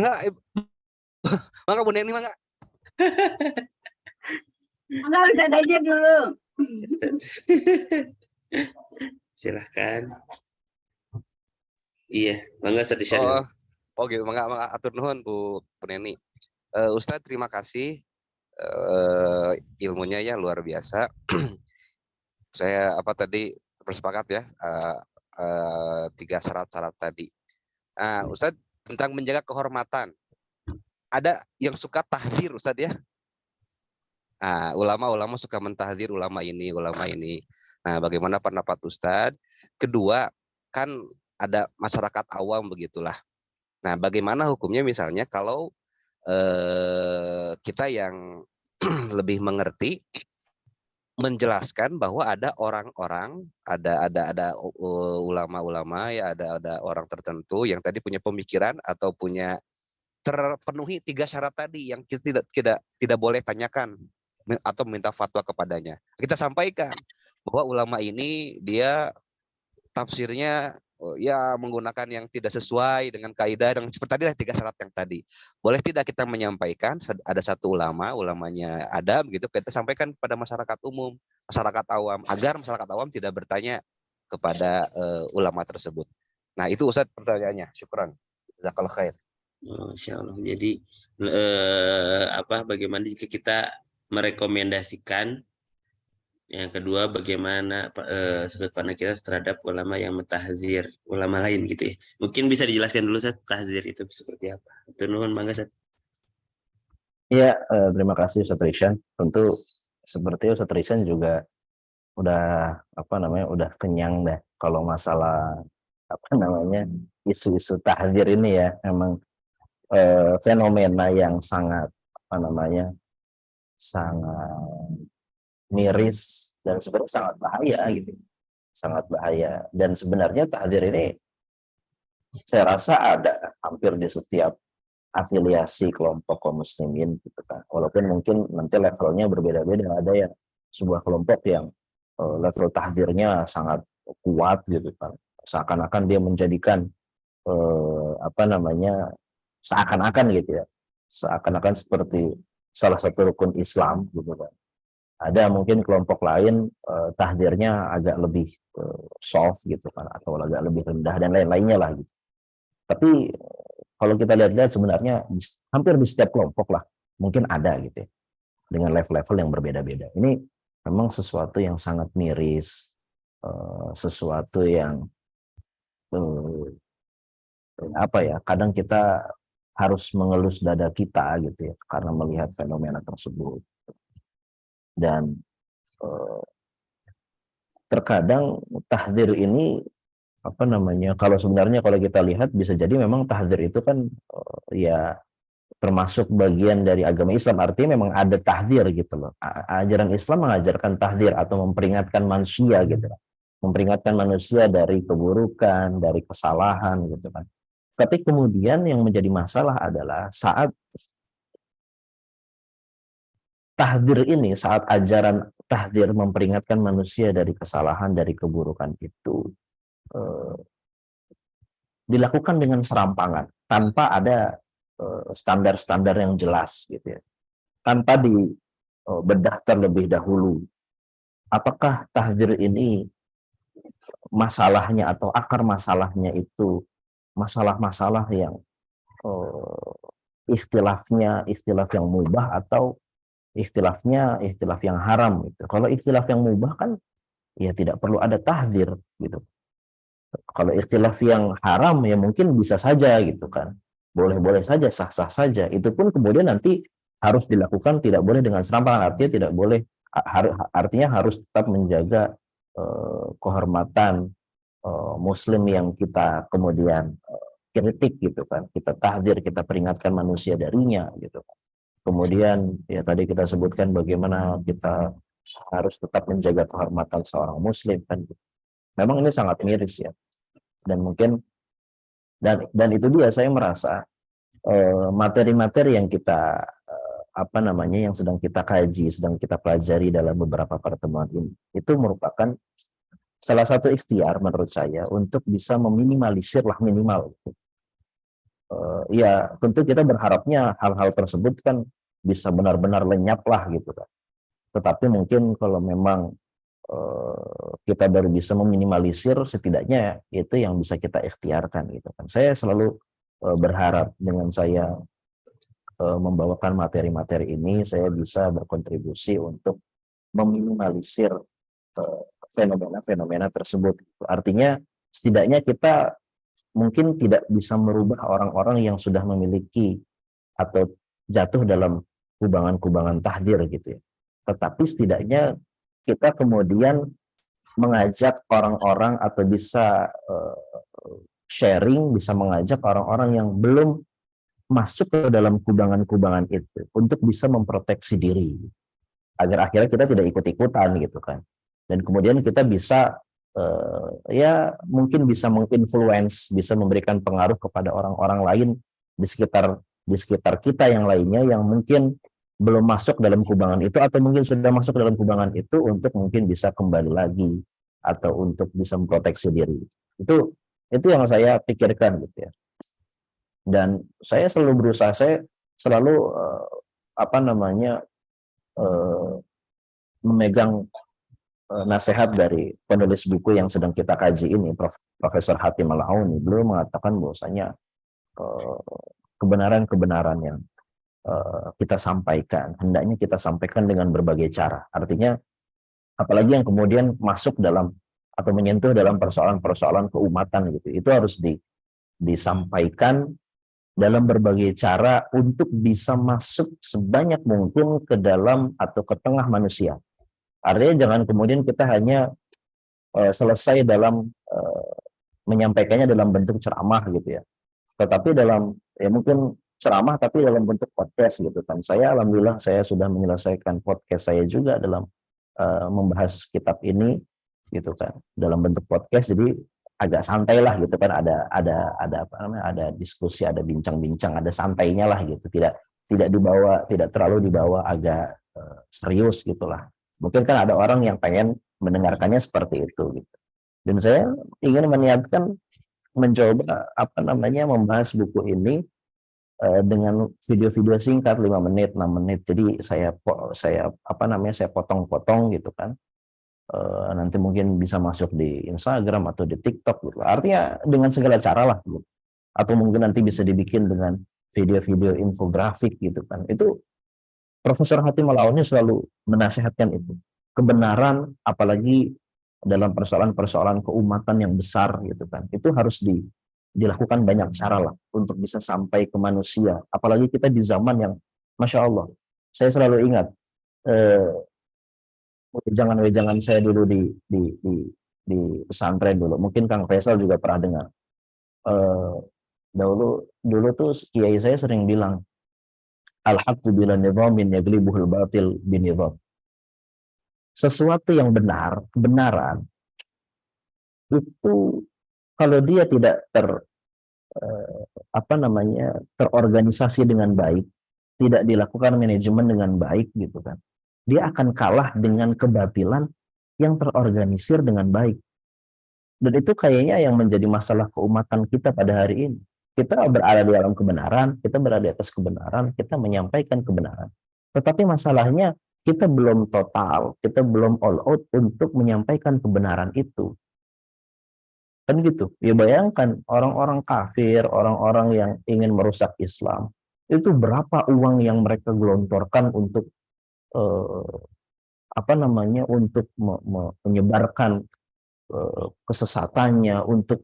C: Mangga Bu Neni, mangga.
D: Mangga Ustaz aja dulu.
A: Silahkan. Iya, mangga Ustaz Rishan.
C: Oh gitu, mangga atur nuhun Bu Neni. Ustaz, terima kasih, ilmunya ya luar biasa. Saya tadi bersepakat ya, 3 syarat-syarat tadi. Ustaz, tentang menjaga kehormatan, ada yang suka tahdir Ustaz ya. Ulama-ulama suka mentahdir ulama ini, ulama ini. Nah, bagaimana pendapat Ustaz? Kedua, kan ada masyarakat awam begitulah. Nah, bagaimana hukumnya misalnya kalau kita yang lebih mengerti menjelaskan bahwa ada orang-orang, ada ulama-ulama ya, ada orang tertentu yang tadi punya pemikiran atau punya terpenuhi 3 syarat tadi yang kita tidak boleh tanyakan atau minta fatwa kepadanya. Kita sampaikan bahwa ulama ini dia tafsirnya ya menggunakan yang tidak sesuai dengan kaidah, dan seperti tadi 3 syarat yang tadi. Boleh tidak kita menyampaikan ada satu ulamanya ada begitu, kita sampaikan pada masyarakat umum, masyarakat awam, agar masyarakat awam tidak bertanya kepada ulama tersebut. Nah, itu Ustaz pertanyaannya. Syukran. Jazakallahu khair.
A: Masya Allah. Jadi bagaimana jika kita merekomendasikan, yang kedua bagaimana sudut pandang kita terhadap ulama yang mentahzir ulama lain gitu ya. Mungkin bisa dijelaskan dulu Ustaz, tahzir itu seperti apa? Itu nuhun mangga Ustaz.
B: Iya, terima kasih Ustaz Rishan. Tentu seperti Ustaz Rishan juga udah udah kenyang dah kalau masalah isu-isu tahzir ini ya. Memang fenomena yang sangat sangat miris dan sebenarnya sangat bahaya gitu, sangat bahaya. Dan sebenarnya tahdzir ini saya rasa ada hampir di setiap afiliasi kelompok kaum muslimin gitu kan, walaupun mungkin nanti levelnya berbeda-beda. Ada yang sebuah kelompok yang level tahdzirnya sangat kuat gitu kan, seakan-akan dia menjadikan seakan-akan gitu ya, seakan-akan seperti salah satu rukun Islam gitu kan. Ada mungkin kelompok lain tahdirnya agak lebih soft gitu kan, atau agak lebih rendah dan lain-lainnya lah gitu. Tapi kalau kita lihat-lihat sebenarnya hampir di setiap kelompok lah mungkin ada gitu ya, dengan level-level yang berbeda-beda. Ini memang sesuatu yang sangat miris, sesuatu yang apa ya, kadang kita harus mengelus dada kita gitu ya karena melihat fenomena tersebut. Dan terkadang tahdzir ini apa namanya, kalau sebenarnya kalau kita lihat bisa jadi memang tahdzir itu kan ya termasuk bagian dari agama Islam, artinya memang ada tahdzir gitu loh. Ajaran Islam mengajarkan tahdzir atau memperingatkan manusia gitu, memperingatkan manusia dari keburukan, dari kesalahan gitu kan. Tapi kemudian yang menjadi masalah adalah saat tahdzir ini, saat ajaran tahdzir memperingatkan manusia dari kesalahan, dari keburukan itu dilakukan dengan serampangan tanpa ada standar-standar yang jelas gitu ya, tanpa dibedah terlebih dahulu. Apakah tahdzir ini masalahnya atau akar masalahnya itu masalah-masalah yang ikhtilaf yang mubah atau ikhtilaf yang haram gitu. Kalau ikhtilaf yang mubah kan ya tidak perlu ada tahdzir gitu. Kalau ikhtilaf yang haram ya mungkin bisa saja gitu kan. Boleh-boleh saja, sah-sah saja. Itu pun kemudian nanti harus dilakukan, tidak boleh dengan serampangan. Artinya tidak boleh, artinya harus tetap menjaga kehormatan Muslim yang kita kemudian kritik gitu kan. Kita tahdzir, kita peringatkan manusia darinya gitu kan. Kemudian ya tadi kita sebutkan bagaimana kita harus tetap menjaga kehormatan seorang Muslim kan. Memang ini sangat miris ya. Dan mungkin dan itu dia, saya merasa materi-materi yang kita apa namanya yang sedang kita kaji, sedang kita pelajari dalam beberapa pertemuan ini itu merupakan salah satu ikhtiar menurut saya untuk bisa meminimalisir lah minimal. Ya tentu kita berharapnya hal-hal tersebut kan bisa benar-benar lenyap lah gitu kan. Tetapi mungkin kalau memang kita baru bisa meminimalisir, setidaknya itu yang bisa kita ikhtiarkan gitu kan. Saya selalu berharap dengan saya membawakan materi-materi ini, saya bisa berkontribusi untuk meminimalisir fenomena-fenomena tersebut. Artinya setidaknya kita mungkin tidak bisa merubah orang-orang yang sudah memiliki atau jatuh dalam kubangan-kubangan tahdzir gitu ya. Tetapi setidaknya kita kemudian mengajak orang-orang atau bisa sharing, bisa mengajak orang-orang yang belum masuk ke dalam kubangan-kubangan itu untuk bisa memproteksi diri agar akhirnya kita tidak ikut-ikutan gitu kan. Dan kemudian kita bisa ya mungkin bisa menginfluence, bisa memberikan pengaruh kepada orang-orang lain di sekitar kita yang lainnya yang mungkin belum masuk dalam kubangan itu atau mungkin sudah masuk dalam kubangan itu untuk mungkin bisa kembali lagi atau untuk bisa memproteksi diri. Itu yang saya pikirkan gitu ya. Dan saya selalu berusaha, saya selalu apa namanya memegang nasihat dari penulis buku yang sedang kita kaji ini, Profesor Hatim Al-Auni. Beliau mengatakan bahwasanya kebenaran-kebenaran yang kita sampaikan, hendaknya kita sampaikan dengan berbagai cara. Artinya, apalagi yang kemudian masuk dalam atau menyentuh dalam persoalan-persoalan keumatan gitu, itu harus disampaikan dalam berbagai cara untuk bisa masuk sebanyak mungkin ke dalam atau ke tengah manusia. Artinya jangan kemudian kita hanya selesai dalam menyampaikannya dalam bentuk ceramah gitu ya. Tetapi dalam ya mungkin ceramah tapi dalam bentuk podcast gitu kan. Saya alhamdulillah saya sudah menyelesaikan podcast saya juga dalam membahas kitab ini gitu kan dalam bentuk podcast, jadi agak santai lah gitu kan, ada apa namanya, ada diskusi, ada bincang-bincang, ada santainya lah gitu, tidak terlalu dibawa agak serius gitulah. Mungkin kan ada orang yang pengen mendengarkannya seperti itu gitu. Dan saya ingin meniatkan mencoba apa namanya membahas buku ini dengan video-video singkat 5 menit, 6 menit. Jadi saya apa namanya saya potong-potong gitu kan. Nanti mungkin bisa masuk di Instagram atau di TikTok gitu. Artinya dengan segala cara lah gitu. Atau mungkin nanti bisa dibikin dengan video-video infografik gitu kan. Itu Profesor Hatim Al-Auni selalu menasihatkan itu. Kebenaran apalagi dalam persoalan-persoalan keumatan yang besar gitu kan. Itu harus dilakukan banyak cara lah untuk bisa sampai ke manusia. Apalagi kita di zaman yang, Masya Allah, saya selalu ingat wejangan-wejangan saya dulu di pesantren dulu. Mungkin Kang Faisal juga pernah dengar. Dulu tuh kiai saya sering bilang, al-haqqu bila nidhamin yaglibuhul batil binidham. Sesuatu yang benar, kebenaran itu kalau dia tidak terorganisasi dengan baik, tidak dilakukan manajemen dengan baik gitu kan, dia akan kalah dengan kebatilan yang terorganisir dengan baik. Dan itu kayaknya yang menjadi masalah keumatan kita pada hari ini. Kita berada di dalam kebenaran, kita berada di atas kebenaran, kita menyampaikan kebenaran. Tetapi masalahnya kita belum total, kita belum all out untuk menyampaikan kebenaran itu. Kan gitu. Ya bayangkan orang-orang kafir, orang-orang yang ingin merusak Islam, itu berapa uang yang mereka gelontorkan untuk untuk menyebarkan kesesatannya, untuk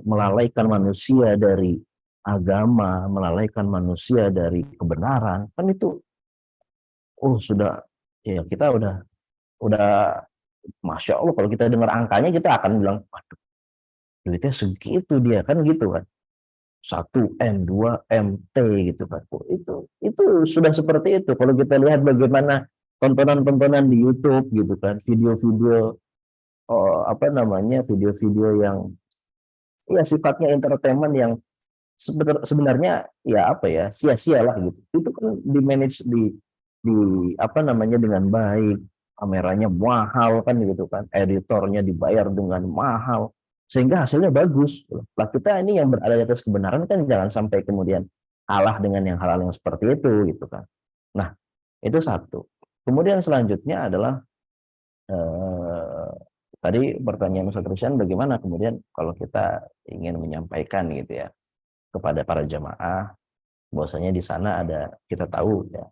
B: melalaikan manusia dari agama, melalaikan manusia dari kebenaran. Kan itu sudah, ya kita udah Masya Allah, kalau kita dengar angkanya kita akan bilang, waduh, duitnya segitu dia, kan gitu kan. 1M, 2M, T gitu kan. Itu sudah seperti itu. Kalau kita lihat bagaimana tontonan-tontonan di YouTube gitu kan, video-video video-video yang ya sifatnya entertainment yang sebenarnya ya sia-sia lah gitu. Itu kan di manage di dengan baik, kameranya mahal kan gitu kan, editornya dibayar dengan mahal sehingga hasilnya bagus. Lah kita ini yang berada di atas kebenaran kan jangan sampai kemudian kalah dengan yang hal-hal yang seperti itu gitu kan. Nah, itu satu. Kemudian selanjutnya adalah tadi pertanyaan Ustaz Rusyan, bagaimana kemudian kalau kita ingin menyampaikan gitu ya kepada para jamaah bahwasanya di sana ada, kita tahu ya,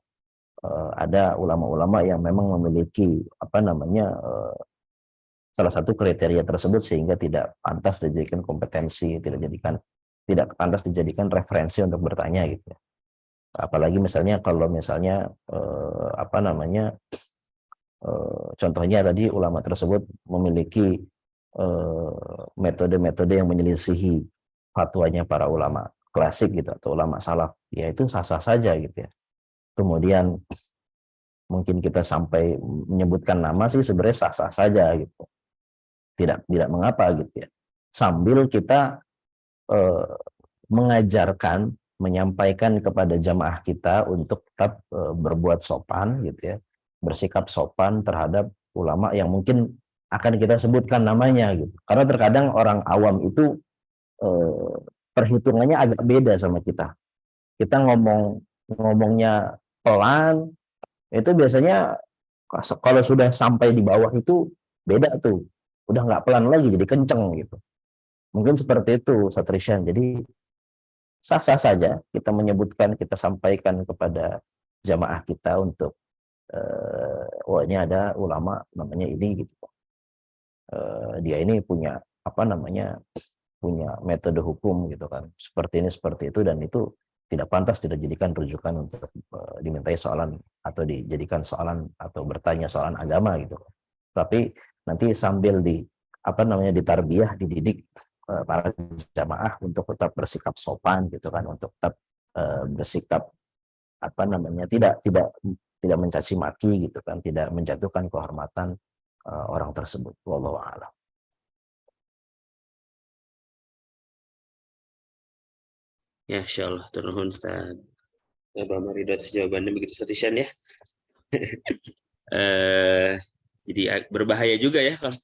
B: ada ulama-ulama yang memang memiliki salah satu kriteria tersebut sehingga tidak pantas dijadikan kompetensi, tidak pantas dijadikan referensi untuk bertanya gitu ya. Apalagi misalnya kalau misalnya contohnya tadi ulama tersebut memiliki metode-metode yang menyelisihi fatwanya para ulama klasik gitu atau ulama salaf, ya itu sah-sah saja gitu ya. Kemudian mungkin kita sampai menyebutkan nama sih sebenarnya sah-sah saja gitu, tidak mengapa gitu ya, sambil kita mengajarkan, menyampaikan kepada jamaah kita untuk tetap berbuat sopan gitu ya, bersikap sopan terhadap ulama yang mungkin akan kita sebutkan namanya gitu. Karena terkadang orang awam itu perhitungannya agak beda sama kita. Kita ngomongnya pelan, itu biasanya kalau sudah sampai di bawah itu beda tuh, udah nggak pelan lagi jadi kenceng gitu. Mungkin seperti itu Ustaz Risyan. Jadi sah-sah saja kita menyebutkan, kita sampaikan kepada jamaah kita untuk ini ada ulama namanya ini gitu. Dia ini punya punya metode hukum gitu kan, seperti ini seperti itu, dan itu tidak pantas tidak dijadikan rujukan untuk dimintai soalan atau dijadikan soalan atau bertanya soalan agama gitu. Tapi nanti sambil ditarbiyah, dididik para jamaah untuk tetap bersikap sopan gitu kan, untuk tetap bersikap tidak mencaci maki gitu kan, tidak menjatuhkan kehormatan orang tersebut. Wallahu a'lam.
A: Ya, insyaallah turun Ustaz. Bapak Marido atas jawabannya begitu Ustaz ya. Jadi berbahaya juga ya kalau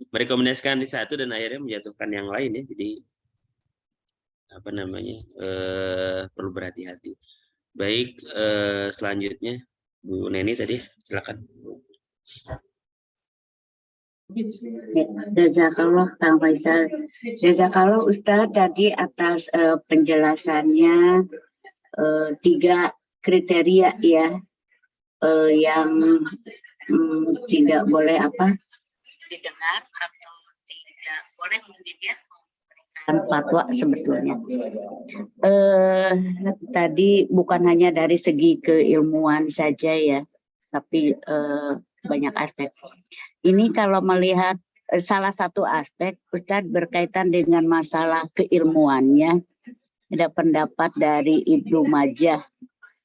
A: merekomendasikan di satu dan akhirnya menjatuhkan yang lain ya. Jadi perlu berhati-hati. Baik, selanjutnya Bu Neni tadi, silakan.
D: Jazakallah Kang Faisal. Jazakallah Ustadz tadi atas penjelasannya 3 kriteria ya yang tidak boleh didengar atau tidak boleh mungkin ya memberikan memberikan fatwa sebetulnya. Tadi bukan hanya dari segi keilmuan saja ya, tapi banyak aspek. Ini kalau melihat salah satu aspek, Ustadz, berkaitan dengan masalah keilmuannya, ada pendapat dari Ibnu Majah,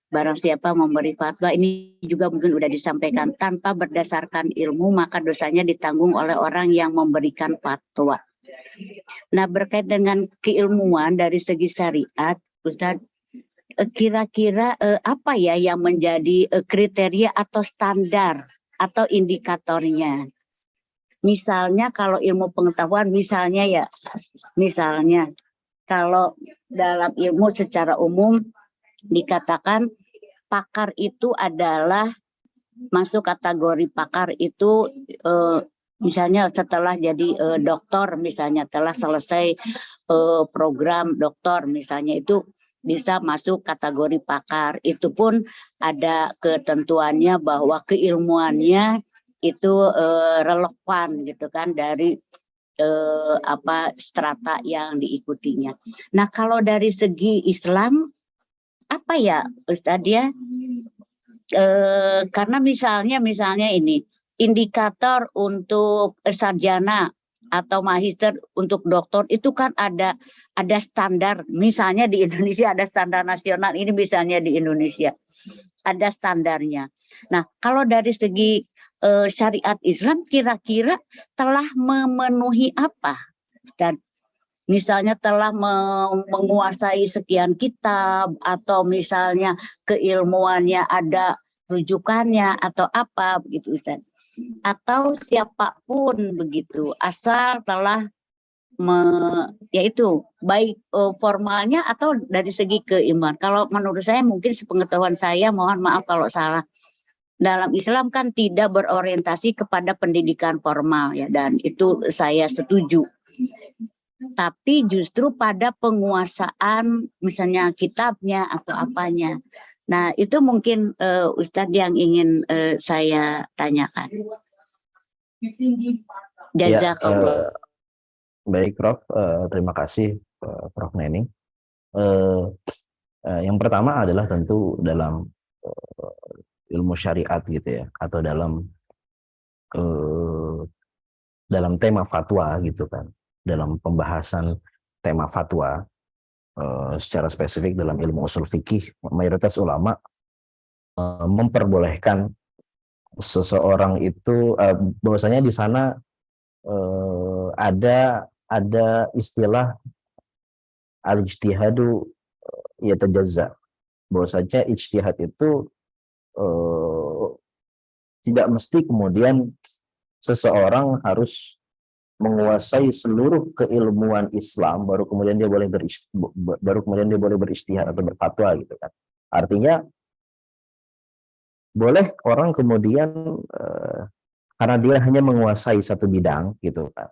D: barang siapa memberi fatwa, ini juga mungkin sudah disampaikan, tanpa berdasarkan ilmu maka dosanya ditanggung oleh orang yang memberikan fatwa. Nah, berkait dengan keilmuan dari segi syariat, Ustadz, kira-kira apa ya yang menjadi kriteria atau standar atau indikatornya? Misalnya kalau ilmu pengetahuan, misalnya kalau dalam ilmu secara umum dikatakan pakar itu adalah masuk kategori pakar itu misalnya setelah jadi dokter, misalnya telah selesai program dokter, misalnya itu bisa masuk kategori pakar. Itu pun ada ketentuannya bahwa keilmuannya itu relevan gitu kan dari strata yang diikutinya. Nah, kalau dari segi Islam apa ya Ustadz ya? Karena misalnya ini indikator untuk sarjana atau magister untuk doktor itu kan ada standar. Misalnya di Indonesia ada standar nasional, ini misalnya di Indonesia ada standarnya. Nah, kalau dari segi syariat Islam kira-kira telah memenuhi apa, Ustadz? Misalnya telah menguasai sekian kitab, atau misalnya keilmuannya ada rujukannya atau apa begitu Ustaz. Atau siapapun begitu, asal telah yaitu baik formalnya atau dari segi keimanan. Kalau menurut saya mungkin sepengetahuan saya, mohon maaf kalau salah. Dalam Islam kan tidak berorientasi kepada pendidikan formal ya, dan itu saya setuju. Tapi justru pada penguasaan misalnya kitabnya atau apanya. Nah, itu mungkin Ustadz yang ingin saya tanyakan. Jazakallah.
B: Baik Prof, terima kasih Prof Neni. Yang pertama adalah tentu dalam ilmu syariat gitu ya, atau dalam tema fatwa gitu kan, dalam pembahasan tema fatwa secara spesifik dalam ilmu usul fikih, mayoritas ulama memperbolehkan seseorang itu bahwasanya di sana ada istilah al-ijtihadu yatajazza, bahwasanya ijtihad itu tidak mesti kemudian seseorang harus menguasai seluruh keilmuan Islam baru kemudian dia boleh beristihad atau berfatwa gitu kan. Artinya boleh orang kemudian karena dia hanya menguasai satu bidang gitu kan.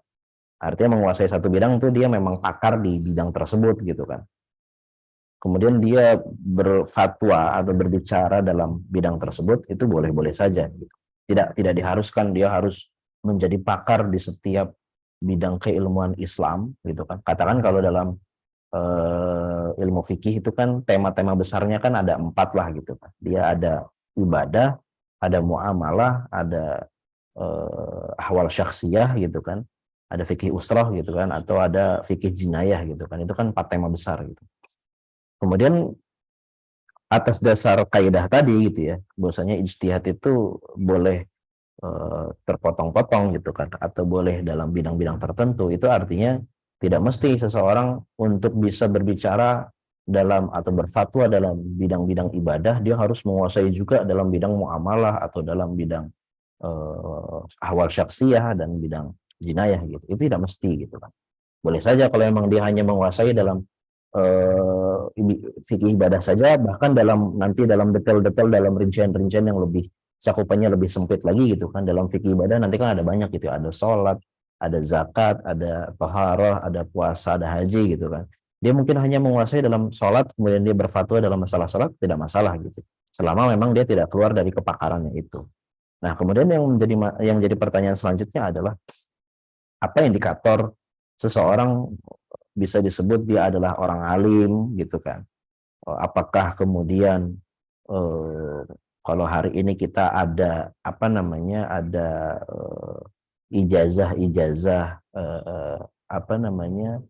B: Artinya menguasai satu bidang itu dia memang pakar di bidang tersebut gitu kan. Kemudian dia berfatwa atau berbicara dalam bidang tersebut, itu boleh-boleh saja gitu. Tidak diharuskan dia harus menjadi pakar di setiap bidang keilmuan Islam gitu kan. Katakan kalau dalam ilmu fikih itu kan tema-tema besarnya kan ada 4 lah gitu kan. Dia ada ibadah, ada muamalah, ada ahwal syakhsiyah gitu kan, ada fikih usrah gitu kan, atau ada fikih jinayah gitu kan. Itu kan 4 tema besar gitu. Kemudian atas dasar kaidah tadi gitu ya, bahwasanya ijtihad itu boleh terpotong-potong gitu kan, atau boleh dalam bidang-bidang tertentu, itu artinya tidak mesti seseorang untuk bisa berbicara dalam atau berfatwa dalam bidang-bidang ibadah dia harus menguasai juga dalam bidang muamalah atau dalam bidang ahwal syakhsiyah dan bidang jinayah gitu. Itu tidak mesti gitu kan. Boleh saja kalau memang dia hanya menguasai dalam fikih ibadah saja, bahkan nanti dalam detail-detail, dalam rincian-rincian yang lebih cakupannya lebih sempit lagi gitu kan. Dalam fikih ibadah nanti kan ada banyak gitu, ada sholat, ada zakat, ada taharah, ada puasa, ada haji gitu kan. Dia mungkin hanya menguasai dalam sholat, kemudian dia berfatwa dalam masalah sholat, tidak masalah gitu, selama memang dia tidak keluar dari kepakarannya itu. Nah, kemudian yang menjadi pertanyaan selanjutnya adalah apa indikator seseorang bisa disebut dia adalah orang alim gitu kan. Apakah kemudian kalau hari ini kita ada apa namanya, ada ijazah apa namanya,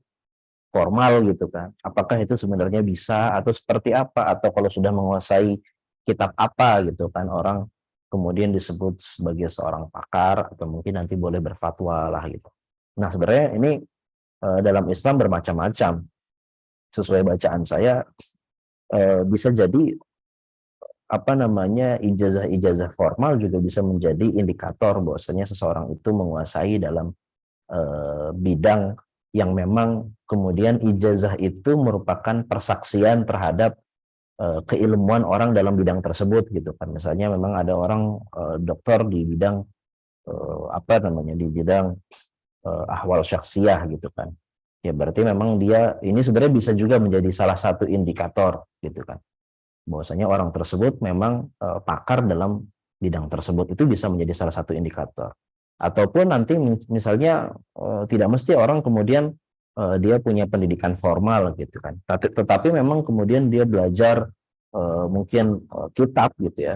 B: formal gitu kan, apakah itu sebenarnya bisa atau seperti apa, atau kalau sudah menguasai kitab apa gitu kan, orang kemudian disebut sebagai seorang pakar atau mungkin nanti boleh berfatwa lah gitu. Nah sebenarnya ini dalam Islam bermacam-macam. Sesuai bacaan saya bisa jadi apa namanya, ijazah-ijazah formal juga bisa menjadi indikator bahwasanya seseorang itu menguasai dalam bidang yang memang kemudian ijazah itu merupakan persaksian terhadap keilmuan orang dalam bidang tersebut gitu kan. Misalnya memang ada orang dokter di bidang apa namanya, di bidang ahwal syakhsiyah gitu kan. Ya berarti memang dia ini sebenarnya bisa juga menjadi salah satu indikator gitu kan, bahwasanya orang tersebut memang pakar dalam bidang tersebut. Itu bisa menjadi salah satu indikator. Ataupun nanti misalnya tidak mesti orang kemudian dia punya pendidikan formal gitu kan, tetapi memang kemudian dia belajar mungkin kitab gitu ya,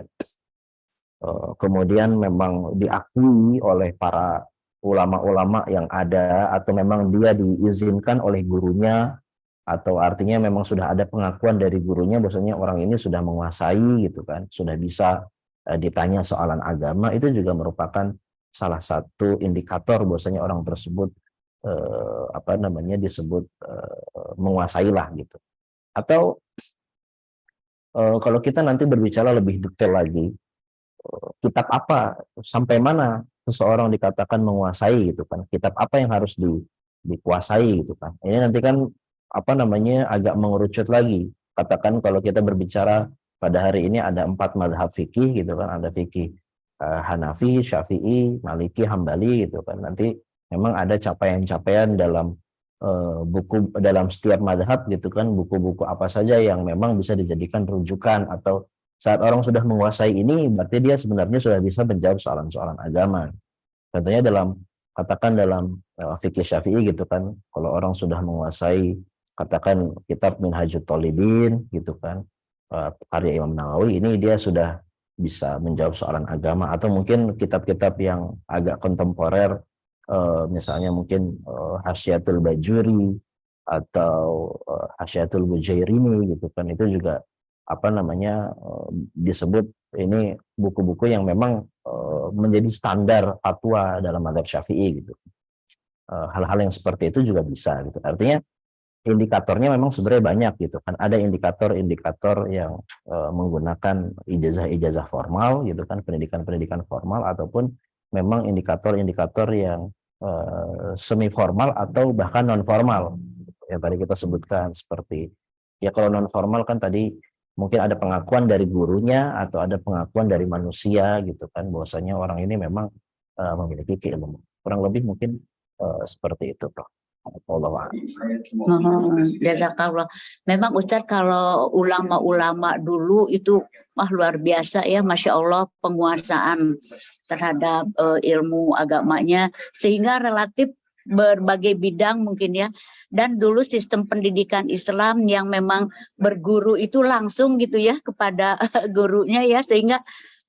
B: kemudian memang diakui oleh para ulama-ulama yang ada, atau memang dia diizinkan oleh gurunya, atau artinya memang sudah ada pengakuan dari gurunya bahwasanya orang ini sudah menguasai gitu kan, sudah bisa ditanya soalan agama. Itu juga merupakan salah satu indikator bahwasanya orang tersebut apa namanya, disebut menguasai lah gitu. Atau kalau kita nanti berbicara lebih detail lagi, kitab apa, sampai mana seseorang dikatakan menguasai gitu kan, kitab apa yang harus dikuasai gitu kan. Ini nanti kan apa namanya, agak mengerucut lagi. Katakan kalau kita berbicara pada hari ini ada 4 mazhab fikih gitu kan, ada fikih Hanafi, Syafi'i, Maliki, Hambali gitu kan. Nanti memang ada capaian-capaian dalam buku, dalam setiap mazhab gitu kan, buku-buku apa saja yang memang bisa dijadikan rujukan, atau saat orang sudah menguasai ini berarti dia sebenarnya sudah bisa menjawab soalan-soalan agama. Contohnya dalam, katakan dalam fikih Syafi'i gitu kan, kalau orang sudah menguasai katakan kitab Minhajut Thalibin gitu kan, karya Imam Nawawi, ini dia sudah bisa menjawab soalan agama. Atau mungkin kitab-kitab yang agak kontemporer, misalnya mungkin Hasyiatul Bajuri atau Hasyiatul Bujairini gitu kan, itu juga apa namanya, disebut ini buku-buku yang memang menjadi standar fatwa dalam mazhab Syafi'i gitu. Hal-hal yang seperti itu juga bisa gitu. Artinya indikatornya memang sebenarnya banyak gitu kan. Ada indikator-indikator yang menggunakan ijazah-ijazah formal gitu kan, pendidikan-pendidikan formal, ataupun memang indikator-indikator yang semi formal atau bahkan non formal yang tadi kita sebutkan. Seperti ya, kalau non formal kan tadi mungkin ada pengakuan dari gurunya atau ada pengakuan dari manusia gitu kan, bahwasanya orang ini memang memiliki keilmuan. Kurang lebih mungkin seperti itu, Prof.
D: Jazakallah. Memang Ustadz, kalau ulama-ulama dulu itu luar biasa ya, Masya Allah, penguasaan terhadap ilmu agamanya, sehingga relatif berbagai bidang mungkin ya. Dan dulu sistem pendidikan Islam yang memang berguru itu langsung gitu ya kepada gurunya ya, sehingga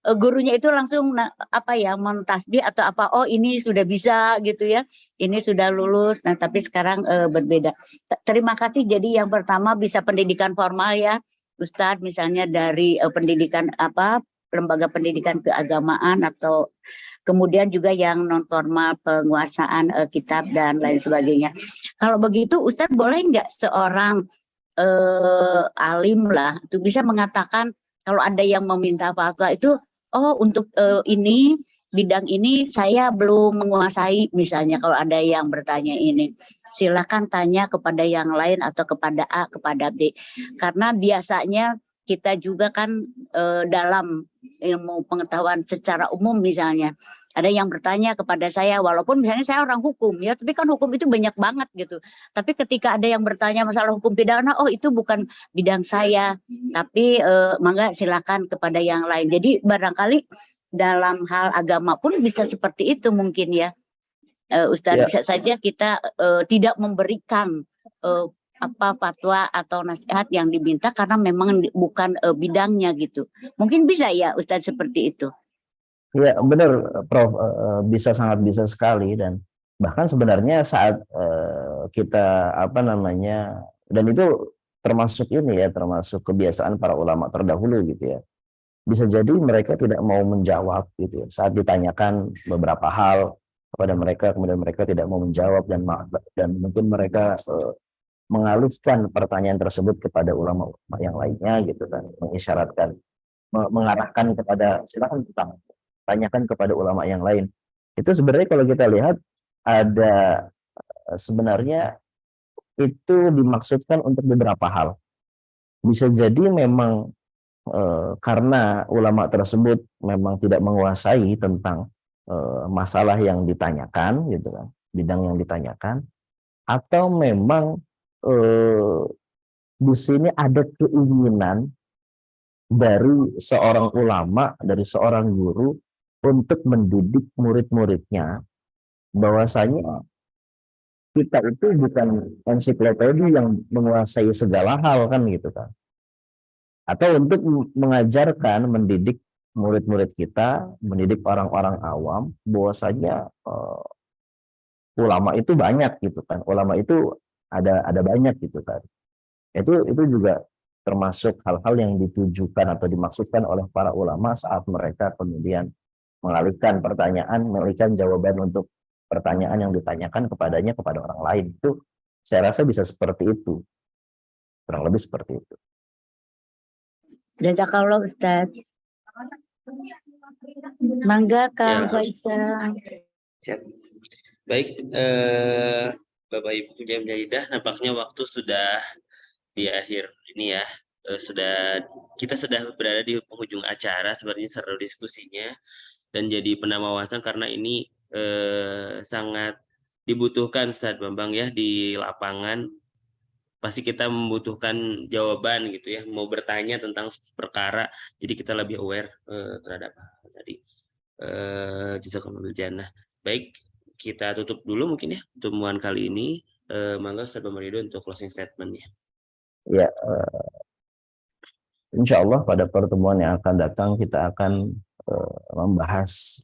D: gurunya itu langsung apa ya, mentasbih atau apa, oh ini sudah bisa gitu ya, ini sudah lulus. Nah tapi sekarang berbeda. Terima kasih. Jadi yang pertama bisa pendidikan formal ya Ustadz, misalnya dari pendidikan apa, lembaga pendidikan keagamaan, atau kemudian juga yang non formal, penguasaan kitab dan lain sebagainya. Kalau begitu Ustadz, boleh nggak seorang alim lah itu bisa mengatakan, kalau ada yang meminta fatwa itu, oh untuk ini, bidang ini saya belum menguasai, misalnya kalau ada yang bertanya ini, silakan tanya kepada yang lain atau kepada A, kepada B. Karena biasanya kita juga kan dalam ilmu pengetahuan secara umum, misalnya ada yang bertanya kepada saya, walaupun misalnya saya orang hukum ya, tapi kan hukum itu banyak banget gitu. Tapi ketika ada yang bertanya masalah hukum pidana, oh itu bukan bidang saya, tapi mangga silakan kepada yang lain. Jadi barangkali dalam hal agama pun bisa seperti itu mungkin ya, Ustadz.
B: Ya.
D: Bisa saja kita tidak memberikan apa fatwa atau nasihat yang diminta karena memang bukan bidangnya gitu. Mungkin bisa ya Ustadz seperti itu.
B: Ya benar, Prof. Bisa, sangat bisa sekali. Dan bahkan sebenarnya saat kita apa namanya, dan itu termasuk ini ya, termasuk kebiasaan para ulama terdahulu gitu ya. Bisa jadi mereka tidak mau menjawab gitu ya. Saat ditanyakan beberapa hal kepada mereka, kemudian mereka tidak mau menjawab, dan mungkin mereka mengalihkan pertanyaan tersebut kepada ulama-ulama yang lainnya gitu kan, mengisyaratkan, mengarahkan kepada silakan kita tanyakan kepada ulama yang lain. Itu sebenarnya kalau kita lihat ada sebenarnya itu dimaksudkan untuk beberapa hal. Bisa jadi memang karena ulama tersebut memang tidak menguasai tentang masalah yang ditanyakan gitu kan, bidang yang ditanyakan, atau memang di sini ada keinginan dari seorang ulama, dari seorang guru untuk mendidik murid-muridnya bahwasanya kita itu bukan ensiklopedi yang menguasai segala hal kan gitu kan. Atau untuk mengajarkan, mendidik murid-murid kita, mendidik orang-orang awam bahwasanya ulama itu banyak gitu kan. Ulama itu ada banyak gitu kan. Itu juga termasuk hal-hal yang ditujukan atau dimaksudkan oleh para ulama saat mereka kemudian mengalihkan jawaban untuk pertanyaan yang ditanyakan kepadanya kepada orang lain. Itu saya rasa bisa seperti itu, kurang lebih seperti itu.
D: Jazakallah Ustaz. Mangga Kang
A: Ya.
D: Faisal.
A: Siap. Baik, Bapak Ibu Mujaidah, nampaknya waktu sudah di akhir ini ya. Kita sudah berada di penghujung acara, sebenarnya seru diskusinya dan jadi penambah wawasan karena ini sangat dibutuhkan Ustaz Bambang ya di lapangan. Pasti kita membutuhkan jawaban gitu ya, mau bertanya tentang perkara, jadi kita lebih aware terhadap tadi. Jazakumullah jannah. Baik, kita tutup dulu mungkin ya pertemuan kali ini. Mangga Ustaz Bambang Ridho untuk closing statement-nya.
B: Ya, insya Allah pada pertemuan yang akan datang kita akan membahas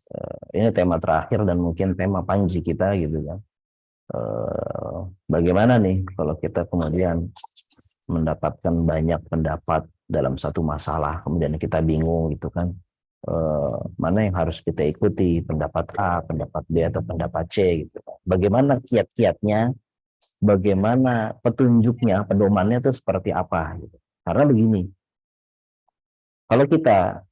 B: ini tema terakhir dan mungkin tema panji kita gitu kan. Bagaimana nih kalau kita kemudian mendapatkan banyak pendapat dalam satu masalah, kemudian kita bingung gitu kan, mana yang harus kita ikuti, pendapat A, pendapat B, atau pendapat C gitu kan. Bagaimana kiat-kiatnya, bagaimana petunjuknya, pedomannya itu seperti apa gitu. Karena begini, kalau kita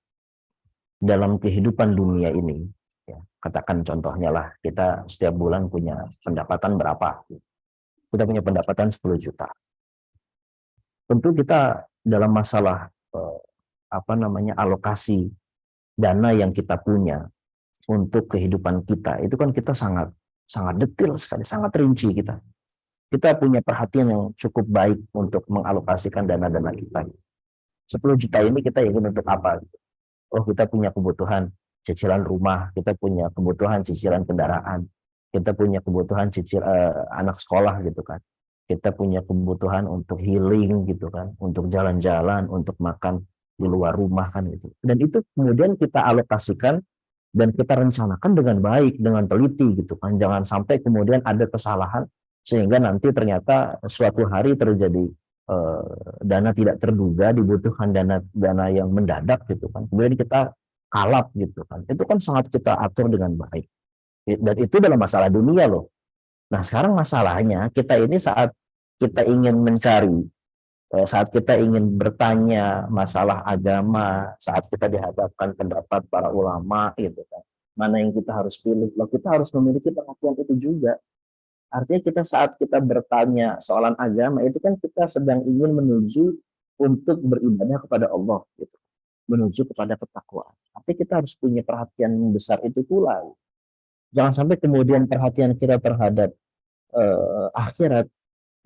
B: dalam kehidupan dunia ini, ya, katakan contohnya lah, kita setiap bulan punya pendapatan berapa? Kita punya pendapatan 10 juta. Tentu kita dalam masalah alokasi dana yang kita punya untuk kehidupan kita, itu kan kita sangat detail sekali, sangat rinci kita. Kita punya perhatian yang cukup baik untuk mengalokasikan dana-dana kita. 10 juta ini kita ingin untuk apa? Oh, kita punya kebutuhan cicilan rumah, kita punya kebutuhan cicilan kendaraan, kita punya kebutuhan anak sekolah gitu kan. Kita punya kebutuhan untuk healing gitu kan, untuk jalan-jalan, untuk makan di luar rumah kan gitu. Dan itu kemudian kita alokasikan dan kita rencanakan dengan baik, dengan teliti gitu kan. Jangan sampai kemudian ada kesalahan sehingga nanti ternyata suatu hari terjadi dana tidak terduga, dibutuhkan dana yang mendadak gitu kan. Kemudian kita kalap gitu kan. Itu kan sangat kita atur dengan baik. Dan itu dalam masalah dunia loh. Nah, sekarang masalahnya kita ini saat kita ingin mencari, saat kita ingin bertanya masalah agama, saat kita dihadapkan pendapat para ulama gitu kan. Mana yang kita harus pilih? Loh, kita harus memiliki perhatian itu juga. Artinya kita saat kita bertanya soalan agama itu kan kita sedang ingin menuju untuk beribadah kepada Allah gitu. Menuju kepada ketakwaan. Artinya kita harus punya perhatian besar itu pula. Jangan sampai kemudian perhatian kita terhadap akhirat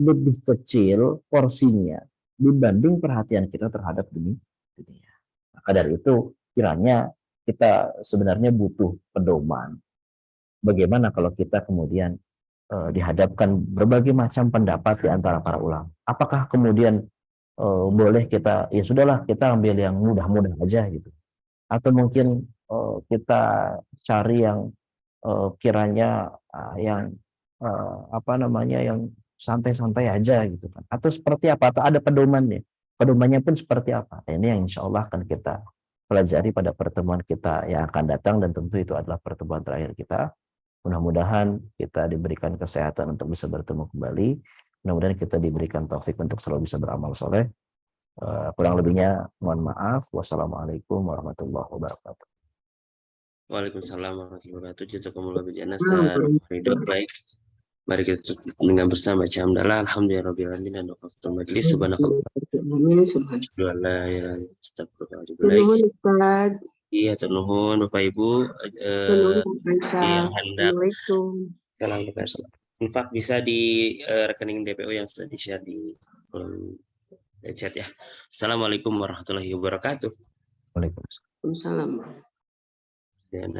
B: lebih kecil porsinya dibanding perhatian kita terhadap dunia. Maka dari itu kiranya kita sebenarnya butuh pedoman. Bagaimana kalau kita kemudian dihadapkan berbagai macam pendapat di antara para ulama. Apakah kemudian boleh kita, ya sudahlah kita ambil yang mudah-mudah aja gitu, atau mungkin kita cari yang kiranya yang apa namanya, yang santai-santai aja gitu kan, atau seperti apa, atau ada pedomannya pun seperti apa. Ini yang insya Allah akan kita pelajari pada pertemuan kita yang akan datang, dan tentu itu adalah pertemuan terakhir kita. Mudah-mudahan kita diberikan kesehatan untuk bisa bertemu kembali. Mudah-mudahan kita diberikan taufik untuk selalu bisa beramal soleh. Kurang lebihnya mohon maaf. Wassalamualaikum warahmatullahi wabarakatuh.
A: Waalaikumsalam warahmatullahi wabarakatuh. Jazakumullah bijana Ustaz Ridho. Baik, mari kita tutup dengan bersama baca hamdalah. Alhamdulillahirabbil alamin dan waqaftul majlis. Subhanakallah.
E: Nuhun Ustaz.
A: Iya, nuhun Bapak Ibu yang hendak dalam infak bisa di rekening DPO yang sudah di-share di kolom chat ya. Assalamualaikum warahmatullahi wabarakatuh.
B: Waalaikumsalam.
E: Waalaikumsalam.
A: Dan